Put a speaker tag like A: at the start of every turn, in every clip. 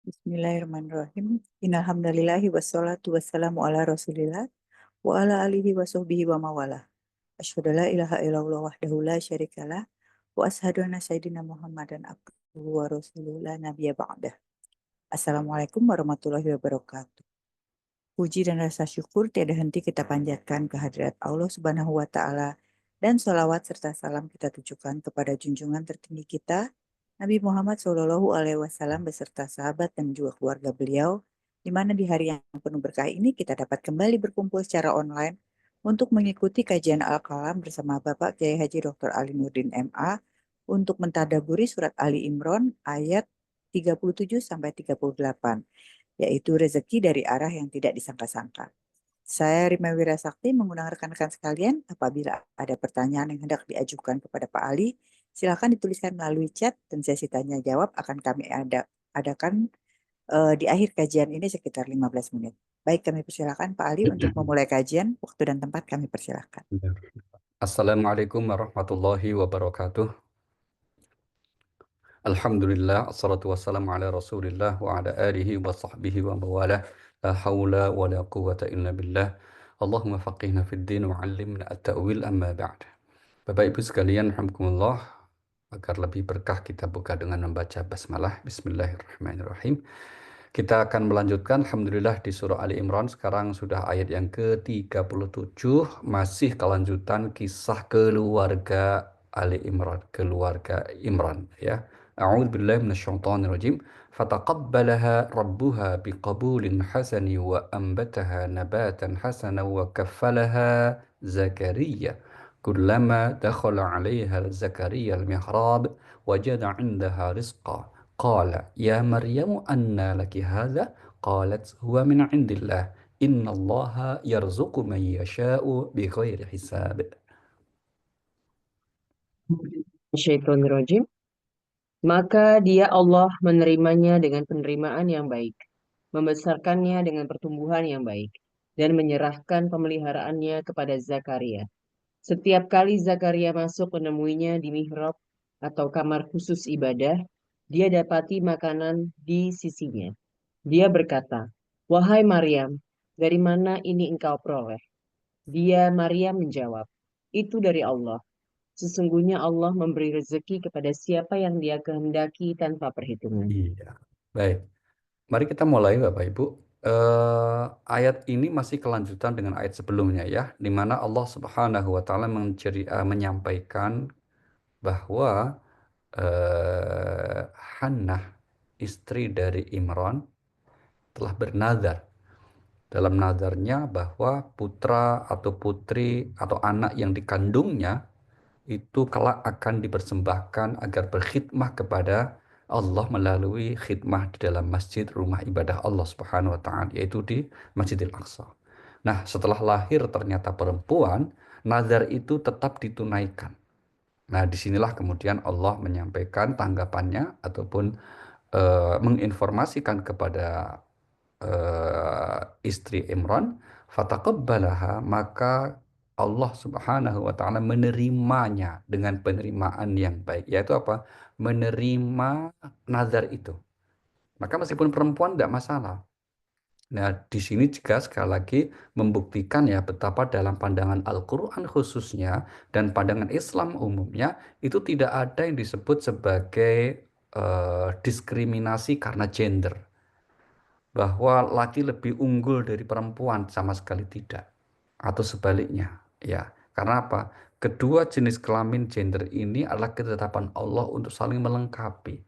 A: Bismillahirrahmanirrahim. Innalhamdulillahi wassalatu wassalamu ala rasulillah wa ala alihi wa sahbihi wa mawalah. Asyhadu an la ilaha illallah wahdahu la syarikalah wa asyhadu anna sayyidina Muhammadan abduhu wa rasuluhu la nabiyya ba'dah. Assalamualaikum warahmatullahi wabarakatuh. Puji dan rasa syukur tiada henti kita panjatkan kehadirat Allah Subhanahu wa taala dan sholawat serta salam kita tujukan kepada junjungan tertinggi kita Nabi Muhammad Shallallahu Alaihi Wasallam beserta sahabat dan juga keluarga beliau, di mana di hari yang penuh berkah ini kita dapat kembali berkumpul secara online untuk mengikuti kajian Al-Kalam bersama Bapak Kiai Haji Dr. Ali Nurdin MA untuk mentadaburi surat Ali Imran ayat 37 sampai 38, yaitu rezeki dari arah yang tidak disangka-sangka. Saya Rima Wirasakti mengundang rekan-rekan sekalian apabila ada pertanyaan yang hendak diajukan kepada Pak Ali, silakan dituliskan melalui chat dan sesi tanya jawab akan kami adakan di akhir kajian ini sekitar 15 menit. Baik, kami persilakan Pak Ali untuk memulai kajian. Waktu dan tempat kami persilakan.
B: Assalamualaikum warahmatullahi wabarakatuh. Alhamdulillah, assalatu wassalamu ala rasulillah wa ala alihi wa sahbihi wa mawalah. La hawla wa la quwata illa billah. Allahumma faqihna fid din wa 'allimna at-ta'wil amma ba'd. Bapak Ibu sekalian, alhamdulillah, agar lebih berkah kita buka dengan membaca basmalah. Bismillahirrahmanirrahim. Kita akan melanjutkan alhamdulillah di surah Ali Imran. Sekarang sudah ayat yang ke-37, masih kelanjutan kisah keluarga Ali Imran, keluarga Imran ya. A'udzubillahi minasyaitonirrajim. Fataqabbalaha rabbuha biqabulin hasani wa anbataha nabatan hasana wa kaffalaha Zakaria. Kullama dakhala 'alaiha Zakaria al-mihrab wajada 'indaha rizqa. Qala ya Maryamu anna laki hadza? Qalat huwa min 'indillah. Innallaha yarzuqu man yasha'u bighairi hisab.
C: Syaitonirrajim. Maka dia Allah menerimanya dengan penerimaan yang baik, membesarkannya dengan pertumbuhan yang baik, dan menyerahkan pemeliharaannya kepada Zakaria. Setiap kali Zakaria masuk menemuinya di mihrab atau kamar khusus ibadah, dia dapati makanan di sisinya. Dia berkata, "Wahai Maryam, dari mana ini engkau peroleh?" Dia Maryam menjawab, "Itu dari Allah. Sesungguhnya Allah memberi rezeki kepada siapa yang Dia kehendaki tanpa perhitungan."
B: Iya. Baik. Mari kita mulai Bapak Ibu. Ayat ini masih kelanjutan dengan ayat sebelumnya ya, di mana Allah Subhanahu wa taala menyampaikan bahwa Hannah, istri dari Imran, telah bernazar dalam nazarnya bahwa putra atau putri atau anak yang dikandungnya itu kelak akan dipersembahkan agar berkhidmah kepada Allah melalui khidmah di dalam masjid rumah ibadah Allah Subhanahu wa taala, yaitu di Masjidil Aqsa. Nah, setelah lahir ternyata perempuan, nazar itu tetap ditunaikan. Nah, disinilah kemudian Allah menyampaikan tanggapannya ataupun menginformasikan kepada istri Imran, fataqabbalaha, maka Allah Subhanahu wa taala menerimanya dengan penerimaan yang baik, yaitu apa? Menerima nazar itu. Maka meskipun perempuan tidak masalah. Nah, di sini juga sekali lagi membuktikan ya betapa dalam pandangan Al-Qur'an khususnya dan pandangan Islam umumnya itu tidak ada yang disebut sebagai diskriminasi karena gender, bahwa laki lebih unggul dari perempuan, sama sekali tidak, atau sebaliknya ya. Karena apa? Kedua jenis kelamin gender ini adalah ketetapan Allah untuk saling melengkapi,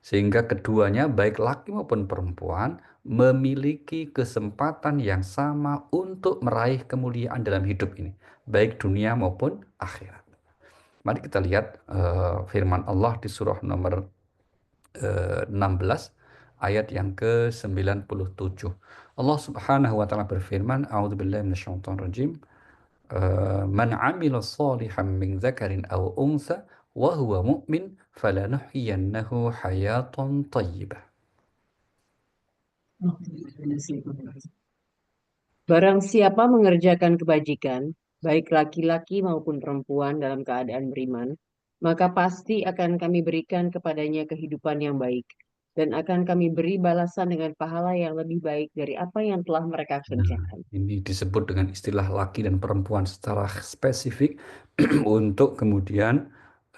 B: sehingga keduanya baik laki maupun perempuan memiliki kesempatan yang sama untuk meraih kemuliaan dalam hidup ini, baik dunia maupun akhirat. Mari kita lihat firman Allah di surah nomor 16 ayat yang ke-97. Allah Subhanahu wa taala berfirman, A'udzubillahi minasyaitonir rajim. Man 'amila shalihan min dzakarin aw untha wa huwa mu'min falanuhyiyannahu hayatan thayyibah.
C: Barang siapa mengerjakan kebajikan, baik laki-laki maupun perempuan dalam keadaan beriman, maka pasti akan kami berikan kepadanya kehidupan yang baik, dan akan kami beri balasan dengan pahala yang lebih baik dari apa yang telah mereka
B: Nah,
C: kerjakan.
B: ini disebut dengan istilah laki dan perempuan secara spesifik untuk kemudian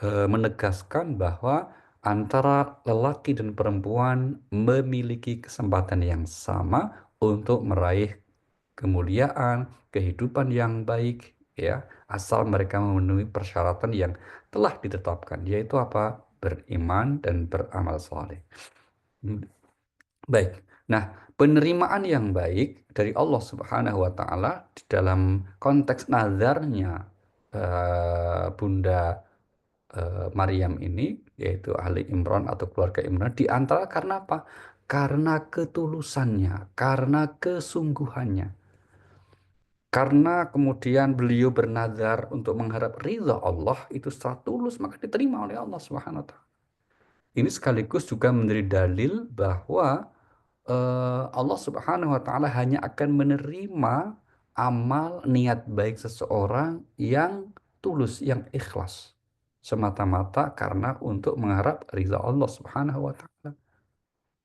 B: menegaskan bahwa antara lelaki dan perempuan memiliki kesempatan yang sama untuk meraih kemuliaan, kehidupan yang baik, ya, asal mereka memenuhi persyaratan yang telah ditetapkan, yaitu apa? Beriman dan beramal saleh. Baik. Nah, penerimaan yang baik dari Allah Subhanahu wa taala di dalam konteks nazarnya Bunda Maryam ini, yaitu ahli Imran atau keluarga Imran, di antara karena apa? Karena ketulusannya, karena kesungguhannya. Karena kemudian beliau bernazar untuk mengharap ridha Allah itu secara tulus, maka diterima oleh Allah Subhanahu wa taala. Ini sekaligus juga menjadi dalil bahwa Allah Subhanahu wa taala hanya akan menerima amal niat baik seseorang yang tulus, yang ikhlas. Semata-mata karena untuk mengharap ridha Allah Subhanahu wa taala.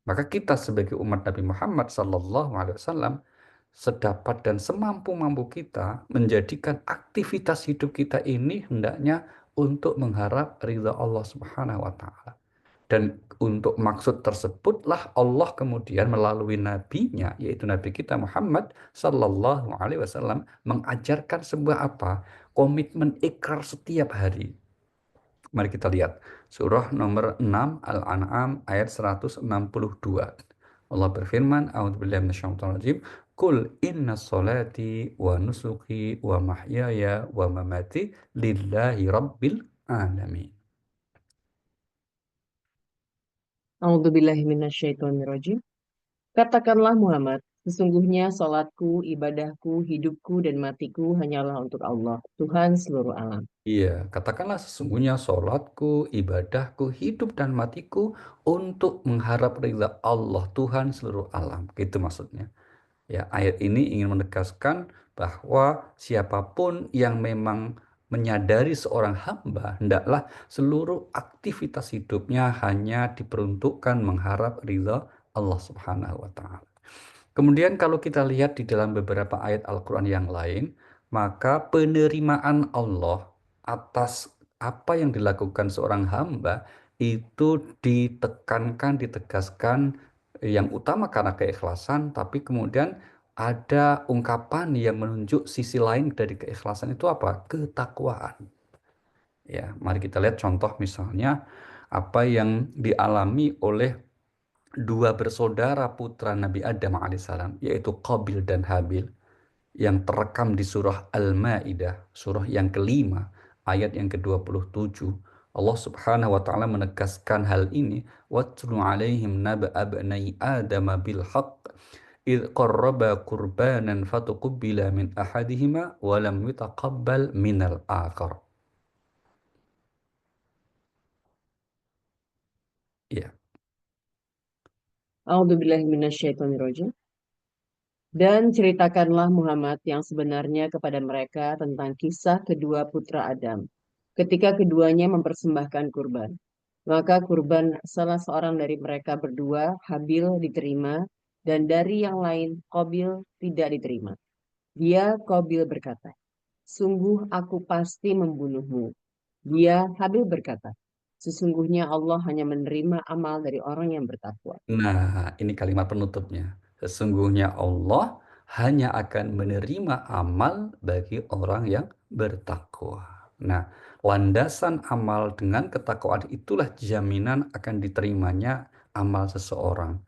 B: Maka kita sebagai umat Nabi Muhammad sallallahu alaihi wasallam sedapat dan semampu-mampu kita menjadikan aktivitas hidup kita ini hendaknya untuk mengharap ridha Allah Subhanahu wa taala. Dan untuk maksud tersebutlah Allah kemudian melalui nabinya, yaitu Nabi kita Muhammad Sallallahu Alaihi Wasallam, mengajarkan sebuah apa? Komitmen ikrar setiap hari. Mari kita lihat surah nomor 6 Al-An'am ayat 162. Allah berfirman, A'udzubillahi minasyaitonir rajim, Qul inna salati wa nusuki wa mahyaya wa mamati lillahi rabbil alamin.
C: A'udzubillahi minasyaitonirrajim. Katakanlah Muhammad, sesungguhnya salatku, ibadahku, hidupku, dan matiku hanyalah untuk Allah, Tuhan seluruh alam.
B: Iya, katakanlah sesungguhnya sholatku, ibadahku, hidup dan matiku untuk mengharap ridha Allah Tuhan seluruh alam. Gitu maksudnya. Ya, ayat ini ingin menegaskan bahwa siapapun yang memang menyadari seorang hamba, hendaklah seluruh aktivitas hidupnya hanya diperuntukkan mengharap ridha Allah Subhanahu wa taala. Kemudian kalau kita lihat di dalam beberapa ayat Al-Quran yang lain, maka penerimaan Allah atas apa yang dilakukan seorang hamba itu ditekankan, ditegaskan yang utama karena keikhlasan, tapi kemudian ada ungkapan yang menunjuk sisi lain dari keikhlasan itu apa? Ketakwaan. Ya, mari kita lihat contoh misalnya apa yang dialami oleh dua bersaudara putra Nabi Adam alaihissalam, yaitu Qabil dan Habil, yang terekam di surah Al-Maidah, surah yang kelima, ayat yang ke-27. Allah Subhanahu wa taala menegaskan hal ini, watlu alaihim naba'a bnai Adam bil haqq id qarraba qurbanan fatuqbila min ahadihima wa lam yutaqabbal minal akhar. Ya.
C: A'udzubillahi minasyaitonirrajim. Dan ceritakanlah Muhammad yang sebenarnya kepada mereka tentang kisah kedua putra Adam. Ketika keduanya mempersembahkan kurban, maka kurban salah seorang dari mereka berdua, Habil, diterima, dan dari yang lain, Qabil, tidak diterima. Dia, Qabil, berkata, sungguh aku pasti membunuhmu. Dia, Habil, berkata, sesungguhnya Allah hanya menerima amal dari orang yang bertakwa.
B: Nah, ini kalimat penutupnya. Sesungguhnya Allah hanya akan menerima amal bagi orang yang bertakwa. Nah, landasan amal dengan ketakwaan itulah jaminan akan diterimanya amal seseorang.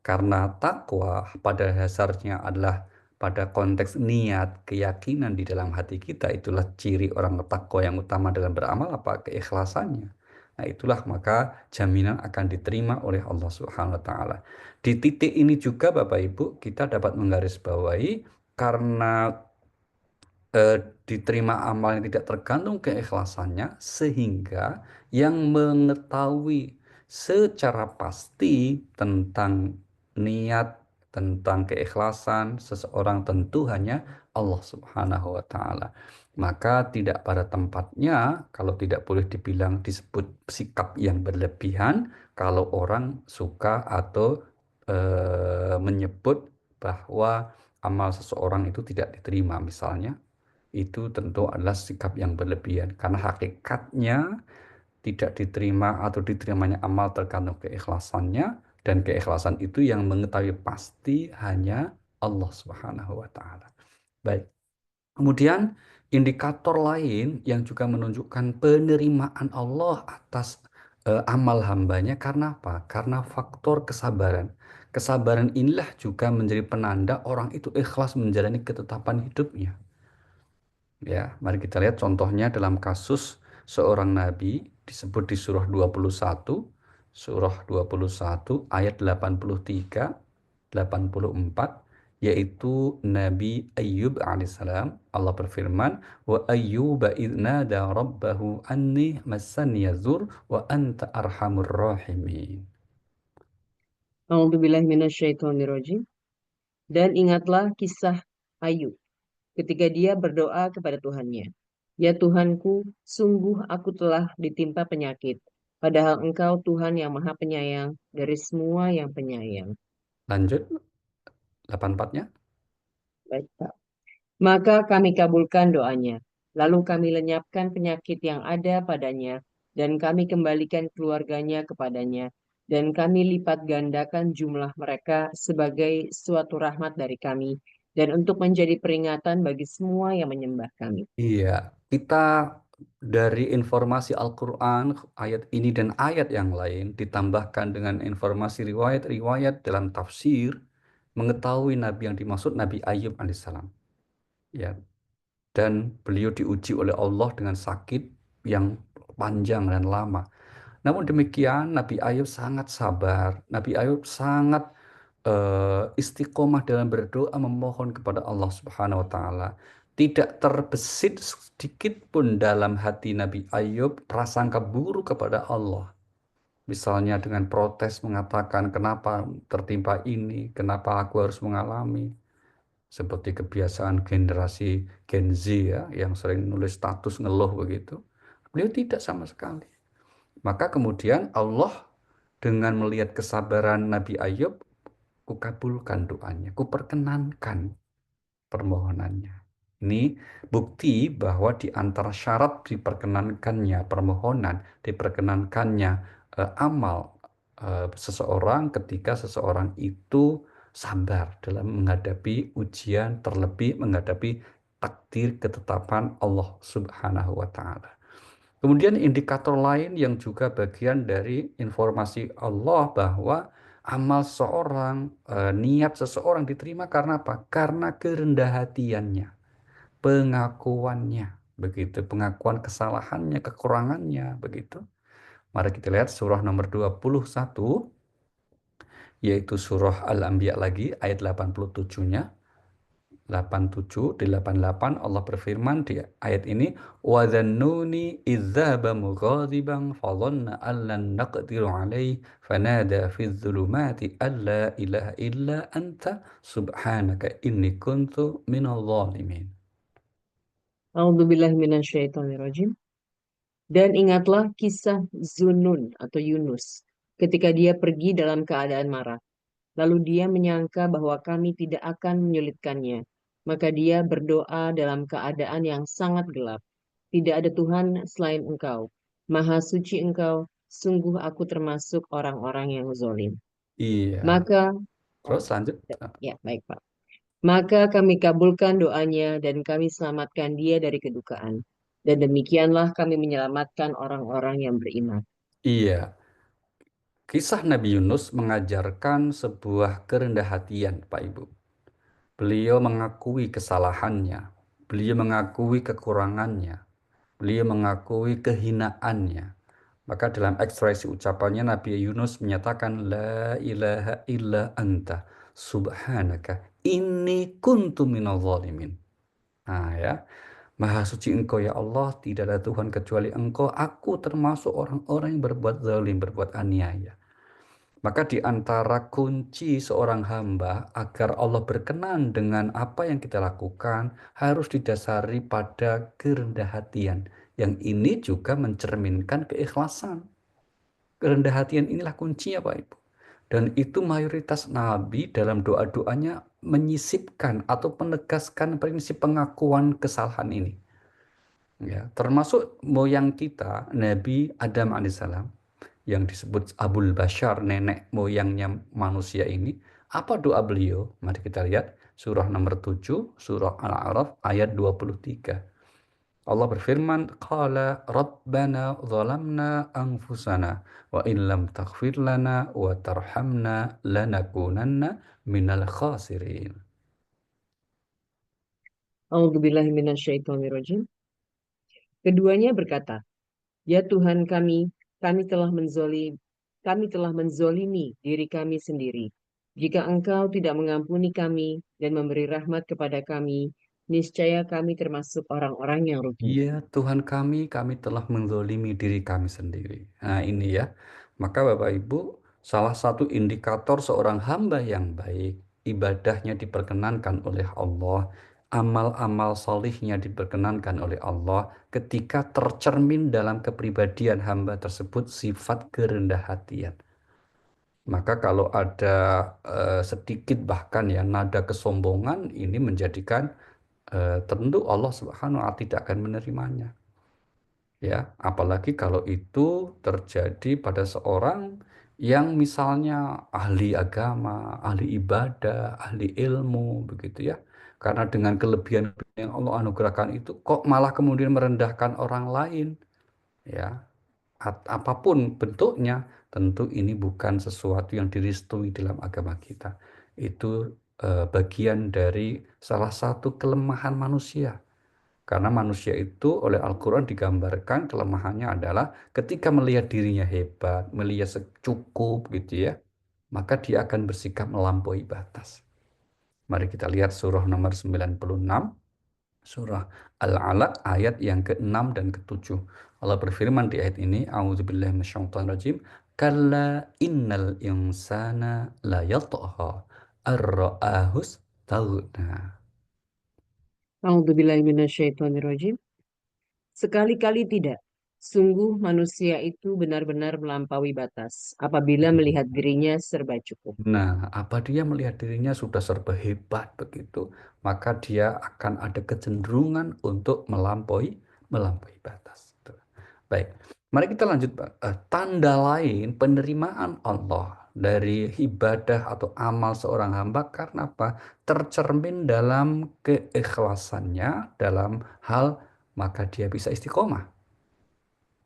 B: Karena takwa pada dasarnya adalah pada konteks niat, keyakinan di dalam hati kita, itulah ciri orang takwa yang utama dalam beramal, apa? Keikhlasannya. Nah, itulah maka jaminan akan diterima oleh Allah Subhanahu wa taala. Di titik ini juga Bapak Ibu kita dapat menggarisbawahi karena eh, diterima amal yang tidak tergantung keikhlasannya, sehingga yang mengetahui secara pasti tentang niat, tentang keikhlasan seseorang tentu hanya Allah Subhanahu wa taala. Maka tidak pada tempatnya kalau tidak boleh dibilang disebut sikap yang berlebihan kalau orang suka atau menyebut bahwa amal seseorang itu tidak diterima misalnya. Itu tentu adalah sikap yang berlebihan karena hakikatnya tidak diterima atau diterimanya amal tergantung keikhlasannya, dan keikhlasan itu yang mengetahui pasti hanya Allah Subhanahu wa taala. Baik. Kemudian indikator lain yang juga menunjukkan penerimaan Allah atas amal hambanya karena apa? Karena faktor kesabaran. Kesabaran inilah juga menjadi penanda orang itu ikhlas menjalani ketetapan hidupnya. Ya, mari kita lihat contohnya dalam kasus seorang nabi disebut di surah 21 ayat 83, 84, yaitu Nabi Ayyub alaihissalam. Allah berfirman, wa ayyuba idnada rabbahu anni massani yazur wa anta arhamur rahimin.
C: A'udzubillahi minasyaitonirrajim. Dan ingatlah kisah Ayub ketika dia berdoa kepada Tuhannya. Ya Tuhanku, sungguh aku telah ditimpa penyakit. Padahal Engkau Tuhan yang Maha Penyayang dari semua yang penyayang.
B: Lanjut 84-nya.
C: Baik, Pak. Maka kami kabulkan doanya. Lalu kami lenyapkan penyakit yang ada padanya, dan kami kembalikan keluarganya kepadanya, dan kami lipat gandakan jumlah mereka sebagai suatu rahmat dari kami, dan untuk menjadi peringatan bagi semua yang menyembah kami.
B: Iya, kita dari informasi Al-Quran, ayat ini dan ayat yang lain, ditambahkan dengan informasi riwayat-riwayat dalam tafsir, mengetahui Nabi yang dimaksud Nabi Ayub alaihissalam. Ya, dan beliau diuji oleh Allah dengan sakit yang panjang dan lama. Namun demikian, Nabi Ayub sangat sabar. Nabi Ayub sangat istiqomah dalam berdoa memohon kepada Allah Subhanahu wa taala. Tidak terbesit sedikit pun dalam hati Nabi Ayub prasangka buruk kepada Allah. Misalnya dengan protes mengatakan kenapa tertimpa ini, kenapa aku harus mengalami. Seperti kebiasaan generasi Gen Z ya, yang sering nulis status ngeluh begitu. Beliau tidak sama sekali. Maka kemudian Allah dengan melihat kesabaran Nabi Ayub, kukabulkan doanya, kuperkenankan permohonannya. Ini bukti bahwa di antara syarat diperkenankannya permohonan, diperkenankannya amal seseorang ketika seseorang itu sabar dalam menghadapi ujian, terlebih menghadapi takdir ketetapan Allah Subhanahu wa taala. Kemudian indikator lain yang juga bagian dari informasi Allah bahwa amal seorang, niat seseorang diterima karena apa? Karena kerendah hatiannya, pengakuannya, begitu, pengakuan kesalahannya, kekurangannya, begitu. Mari kita lihat surah nomor 21, yaitu surah Al-Anbiya lagi, ayat 87-nya. 87 di 88 Allah berfirman di ayat ini wa dhannuni idzaba mughadiban fadhanna an lan naqdiru alaihi fanada fi dhulumati alla ilaha illa anta subhanaka inni kuntu minadh dhalimin.
C: A'udzubillahi minasyaitonirrajim. Dan ingatlah kisah Zunnun atau Yunus ketika dia pergi dalam keadaan marah. Lalu dia menyangka bahwa kami tidak akan menyulitkannya. Maka dia berdoa dalam keadaan yang sangat gelap. Tidak ada Tuhan selain Engkau. Maha suci Engkau. Sungguh aku termasuk orang-orang yang zalim.
B: Iya,
C: Maka, oh,
B: terus lanjut.
C: ya baik Pak. Maka kami kabulkan doanya dan kami selamatkan dia dari kedukaan. Dan demikianlah kami menyelamatkan orang-orang yang beriman.
B: Iya, kisah Nabi Yunus mengajarkan sebuah kerendah hatian, Pak Ibu. Beliau mengakui kesalahannya, beliau mengakui kekurangannya, beliau mengakui kehinaannya. Maka dalam ekspresi ucapannya Nabi Yunus menyatakan la ilaha illa anta subhanaka inni kuntu minadh dhalimin. Nah ya, Maha suci Engkau ya Allah, tidak ada Tuhan kecuali Engkau, aku termasuk orang-orang yang berbuat zalim, berbuat aniaya. Maka di antara kunci seorang hamba agar Allah berkenan dengan apa yang kita lakukan harus didasari pada kerendah hatian. Yang ini juga mencerminkan keikhlasan. Kerendah hatian inilah kuncinya, Pak Ibu. Dan itu mayoritas Nabi dalam doa-doanya menyisipkan atau menegaskan prinsip pengakuan kesalahan ini. Ya, termasuk moyang kita, Nabi Adam alaihissalam, yang disebut Abul Bashar, nenek moyangnya manusia ini. Apa doa beliau? Mari kita lihat surah nomor 7, surah Al-A'raf ayat 23. Allah berfirman, Qala Rabbana zalamna anfusana wa in lam taghfir lana wa tarhamna lanakunanna minal khasirin.
C: A'udzubillahi minasyaitonirrajim. Keduanya berkata, Ya Tuhan kami telah menzolimi diri kami sendiri. Jika Engkau tidak mengampuni kami dan memberi rahmat kepada kami, niscaya kami termasuk orang-orang yang rugi.
B: Ya Tuhan kami telah menzolimi diri kami sendiri. Nah ini ya, maka Bapak Ibu, salah satu indikator seorang hamba yang baik, ibadahnya diperkenankan oleh Allah, amal-amal solihnya diperkenankan oleh Allah, ketika tercermin dalam kepribadian hamba tersebut sifat kerendah hatian. Maka kalau ada sedikit bahkan ya nada kesombongan, ini menjadikan tentu Allah Subhanahu wa Ta'ala tidak akan menerimanya. Ya, apalagi kalau itu terjadi pada seorang yang misalnya ahli agama, ahli ibadah, ahli ilmu begitu ya. Karena dengan kelebihan yang Allah anugerahkan itu kok malah kemudian merendahkan orang lain, ya. Apapun bentuknya, tentu ini bukan sesuatu yang direstui dalam agama kita. Itu bagian dari salah satu kelemahan manusia. Karena manusia itu oleh Al-Quran digambarkan kelemahannya adalah ketika melihat dirinya hebat, melihat cukup gitu ya, maka dia akan bersikap melampaui batas. Mari kita lihat surah nomor 96, surah Al-Alaq ayat yang ke-6 dan ke-7. Allah berfirman di ayat ini, A'udzubillahi minasyaitonirrajim, Kalla innal insana la yatgha ar-ra'ahus taghna.
C: A'udzubillahi minasyaitonirrajim. Sekali-kali tidak. Sungguh manusia itu benar-benar melampaui batas apabila melihat dirinya serba cukup.
B: Nah, apa dia melihat dirinya sudah serba hebat begitu, maka dia akan ada kecenderungan untuk melampaui batas. Tuh. Baik, mari kita lanjut, Pak. Tanda lain penerimaan Allah dari ibadah atau amal seorang hamba karena apa? Tercermin dalam keikhlasannya dalam hal maka dia bisa istiqomah.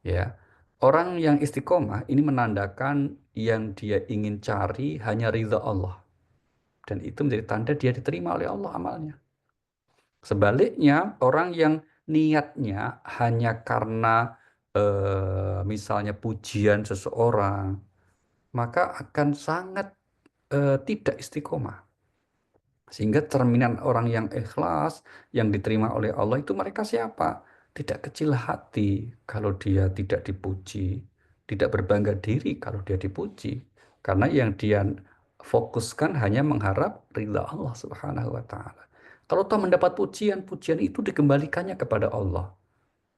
B: Ya, orang yang istiqomah ini menandakan yang dia ingin cari hanya ridha Allah. Dan itu menjadi tanda dia diterima oleh Allah amalnya. Sebaliknya, orang yang niatnya hanya karena misalnya pujian seseorang, maka akan sangat tidak istiqomah. Sehingga cerminan orang yang ikhlas, yang diterima oleh Allah itu mereka siapa? Tidak kecil hati kalau dia tidak dipuji, tidak berbangga diri kalau dia dipuji. Karena yang dia fokuskan hanya mengharap ridha Allah Subhanahu wa Ta'ala. Kalau toh mendapat pujian, pujian itu dikembalikannya kepada Allah.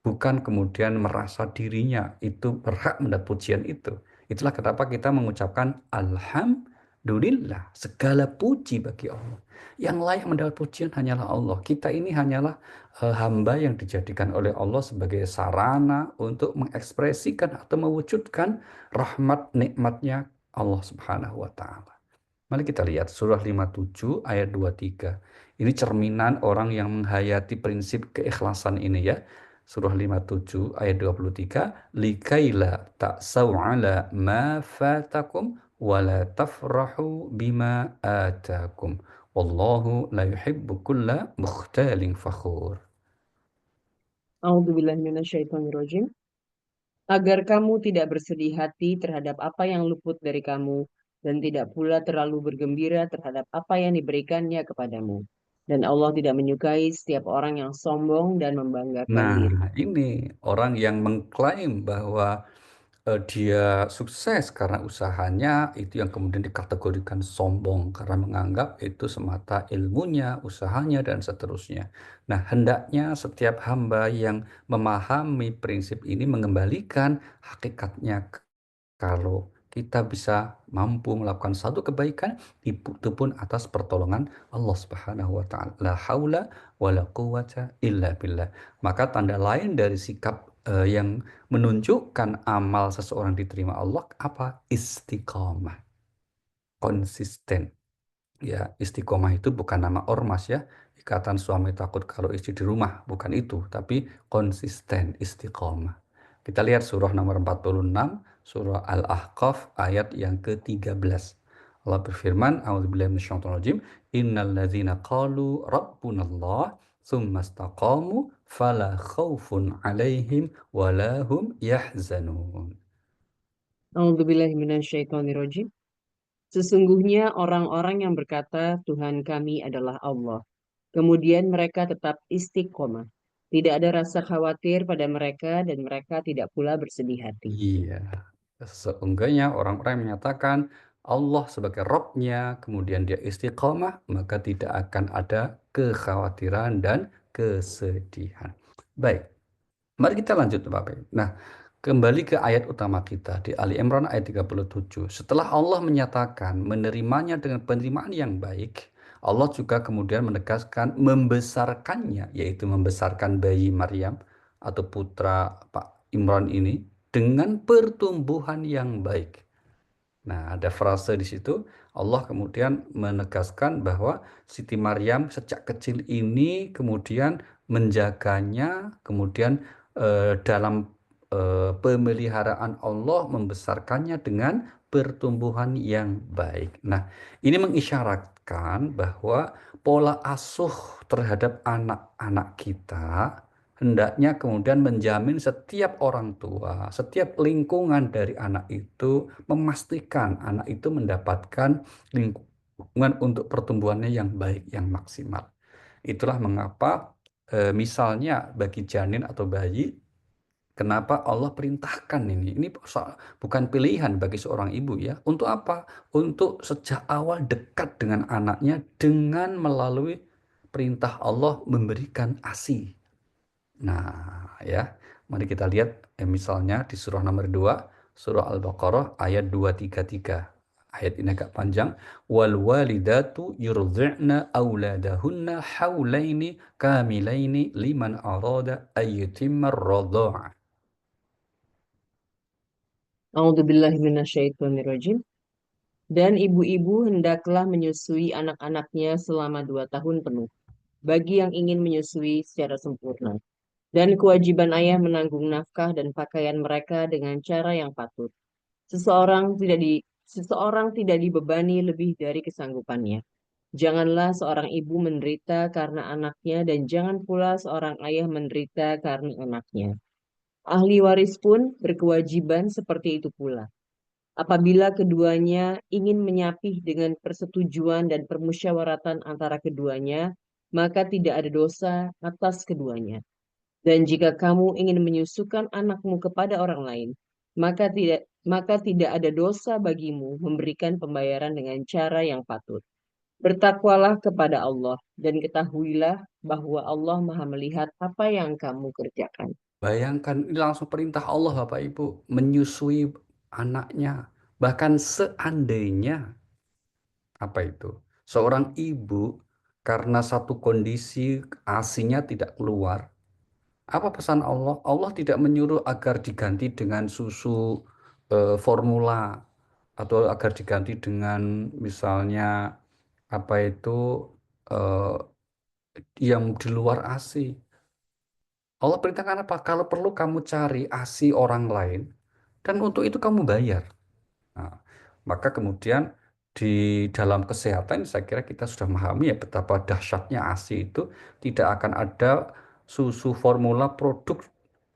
B: Bukan kemudian merasa dirinya itu berhak mendapat pujian itu. Itulah kenapa kita mengucapkan Alhamdulillah, segala puji bagi Allah. Yang layak mendapat pujian hanyalah Allah. Kita ini hanyalah hamba yang dijadikan oleh Allah sebagai sarana untuk mengekspresikan atau mewujudkan rahmat nikmatnya Allah Subhanahu wa Ta'ala. Mari kita lihat surah 57 ayat 23. Ini cerminan orang yang menghayati prinsip keikhlasan ini ya. Surah 57 ayat 23. Likaila ta'saw ala ma fatakum wa la tafrahu bima atakum. Wallahu la yuhibbu kulla mukhtalin fakhur.
C: A'udzubillahi minasyaitonirrajim. Agar kamu tidak bersedih hati terhadap apa yang luput dari kamu dan tidak pula terlalu bergembira terhadap apa yang diberikannya kepadamu. Dan Allah tidak menyukai setiap orang yang sombong dan membanggakan
B: Nah,
C: diri.
B: ini orang yang mengklaim bahwa dia sukses karena usahanya, itu yang kemudian dikategorikan sombong karena menganggap itu semata ilmunya, usahanya, dan seterusnya. Nah, hendaknya setiap hamba yang memahami prinsip ini mengembalikan hakikatnya. Kalau kita bisa mampu melakukan satu kebaikan, itu pun atas pertolongan Allah Subhanahu wa Ta'ala. La haula wa la quwata illa billah. Maka tanda lain dari sikap yang menunjukkan amal seseorang diterima Allah apa? Istiqamah, konsisten. Ya, istiqomah itu bukan nama ormas ya. Ikatan suami takut kalau istri di rumah, bukan itu, tapi konsisten istiqomah. Kita lihat surah nomor 46, surah Al-Ahqaf ayat yang ke-13. Allah berfirman, A'udzubillahi minasyaitonirrajim, innal ladzina qalu rabbunallah tsumma istaqamu fala khaufun 'alaihim wala hum yahzanun.
C: A'udzubillahiminasyaitonirrajim. Sesungguhnya orang-orang yang berkata, Tuhan kami adalah Allah. Kemudian mereka tetap istiqomah. Tidak ada rasa khawatir pada mereka dan mereka tidak pula bersedih hati.
B: Iya, sesungguhnya orang-orang yang menyatakan Allah sebagai Robnya, kemudian dia istiqomah, maka tidak akan ada kekhawatiran dan kesedihan. Baik, mari kita lanjut Bapak Ibu. Nah, kembali ke ayat utama kita di Ali Imran ayat 37. Setelah Allah menyatakan menerimanya dengan penerimaan yang baik, Allah juga kemudian menegaskan membesarkannya, yaitu membesarkan bayi Maryam atau putra Pak Imran ini dengan pertumbuhan yang baik. Nah, ada frase di situ, Allah kemudian menegaskan bahwa Siti Maryam sejak kecil ini kemudian menjaganya, kemudian dalam pemeliharaan Allah membesarkannya dengan pertumbuhan yang baik. Nah, ini mengisyaratkan bahwa pola asuh terhadap anak-anak kita hendaknya kemudian menjamin setiap orang tua, setiap lingkungan dari anak itu memastikan anak itu mendapatkan lingkungan untuk pertumbuhannya yang baik, yang maksimal. Itulah mengapa misalnya bagi janin atau bayi, kenapa Allah perintahkan ini? Ini bukan pilihan bagi seorang ibu ya. Untuk apa? Untuk sejak awal dekat dengan anaknya dengan melalui perintah Allah memberikan ASI. Nah, ya, mari kita lihat misalnya di surah nomor 2, surah Al-Baqarah ayat 233. Ayat ini agak panjang. Wal walidatu yurdzi'na auladahunna haulaini kamilaini liman arada ayyutimma ar-radha'a.
C: A'udzubillahiminasyaitonirrajim. Dan ibu-ibu hendaklah menyusui anak-anaknya selama 2 tahun penuh, bagi yang ingin menyusui secara sempurna. Dan kewajiban ayah menanggung nafkah dan pakaian mereka dengan cara yang patut. Seseorang tidak dibebani lebih dari kesanggupannya. Janganlah seorang ibu menderita karena anaknya dan jangan pula seorang ayah menderita karena anaknya. Ahli waris pun berkewajiban seperti itu pula. Apabila keduanya ingin menyapih dengan persetujuan dan permusyawaratan antara keduanya, maka tidak ada dosa atas keduanya. Dan jika kamu ingin menyusukan anakmu kepada orang lain, maka tidak ada dosa bagimu memberikan pembayaran dengan cara yang patut. Bertakwalah kepada Allah dan ketahuilah bahwa Allah Maha melihat apa yang kamu kerjakan.
B: Bayangkan ini langsung perintah Allah Bapak Ibu menyusui anaknya. Bahkan seandainya apa itu? Seorang ibu karena satu kondisi ASINya tidak keluar. Apa pesan Allah? Allah tidak menyuruh agar diganti dengan susu formula atau agar diganti dengan misalnya apa itu eh, yang di luar ASI. Allah perintahkan apa? Kalau perlu kamu cari ASI orang lain dan untuk itu kamu bayar. Nah, maka kemudian di dalam kesehatan saya kira kita sudah memahami ya betapa dahsyatnya ASI itu tidak akan ada susu formula produk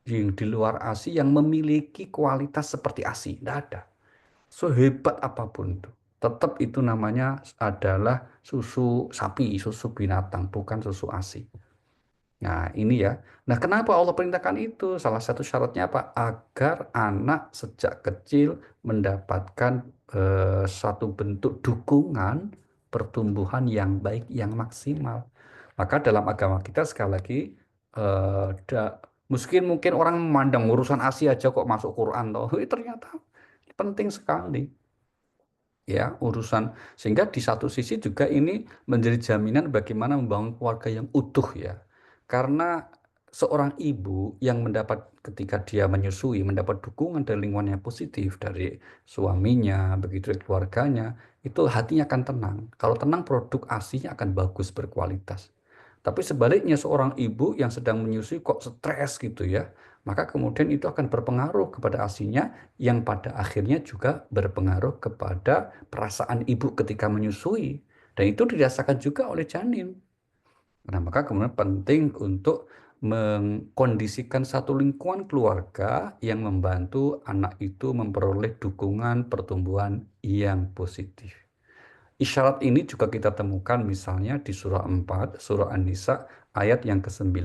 B: yang di luar ASI yang memiliki kualitas seperti ASI. Tidak ada. Sehebat apapun itu. Tetap itu namanya adalah susu sapi, susu binatang, bukan susu ASI. Nah, ini ya. Nah, kenapa Allah perintahkan itu? Salah satu syaratnya apa? Agar anak sejak kecil mendapatkan satu bentuk dukungan pertumbuhan yang baik, yang maksimal. Maka dalam agama kita sekali lagi, mungkin orang memandang urusan Asia aja kok masuk Quran toh. Ternyata penting sekali ya urusan, sehingga di satu sisi juga ini menjadi jaminan bagaimana membangun keluarga yang utuh ya, karena seorang ibu yang mendapat ketika dia menyusui mendapat dukungan dari lingkungan yang positif dari suaminya begitu dari keluarganya, itu hatinya akan tenang. Kalau tenang, produk ASINya akan bagus, berkualitas. Tapi sebaliknya, seorang ibu yang sedang menyusui kok stres gitu ya, maka kemudian itu akan berpengaruh kepada ASINya, yang pada akhirnya juga berpengaruh kepada perasaan ibu ketika menyusui, dan itu dirasakan juga oleh janin. Nah, maka kemudian penting untuk mengkondisikan satu lingkungan keluarga yang membantu anak itu memperoleh dukungan pertumbuhan yang positif. Isyarat ini juga kita temukan misalnya di surah 4, surah An-Nisa ayat yang ke-9.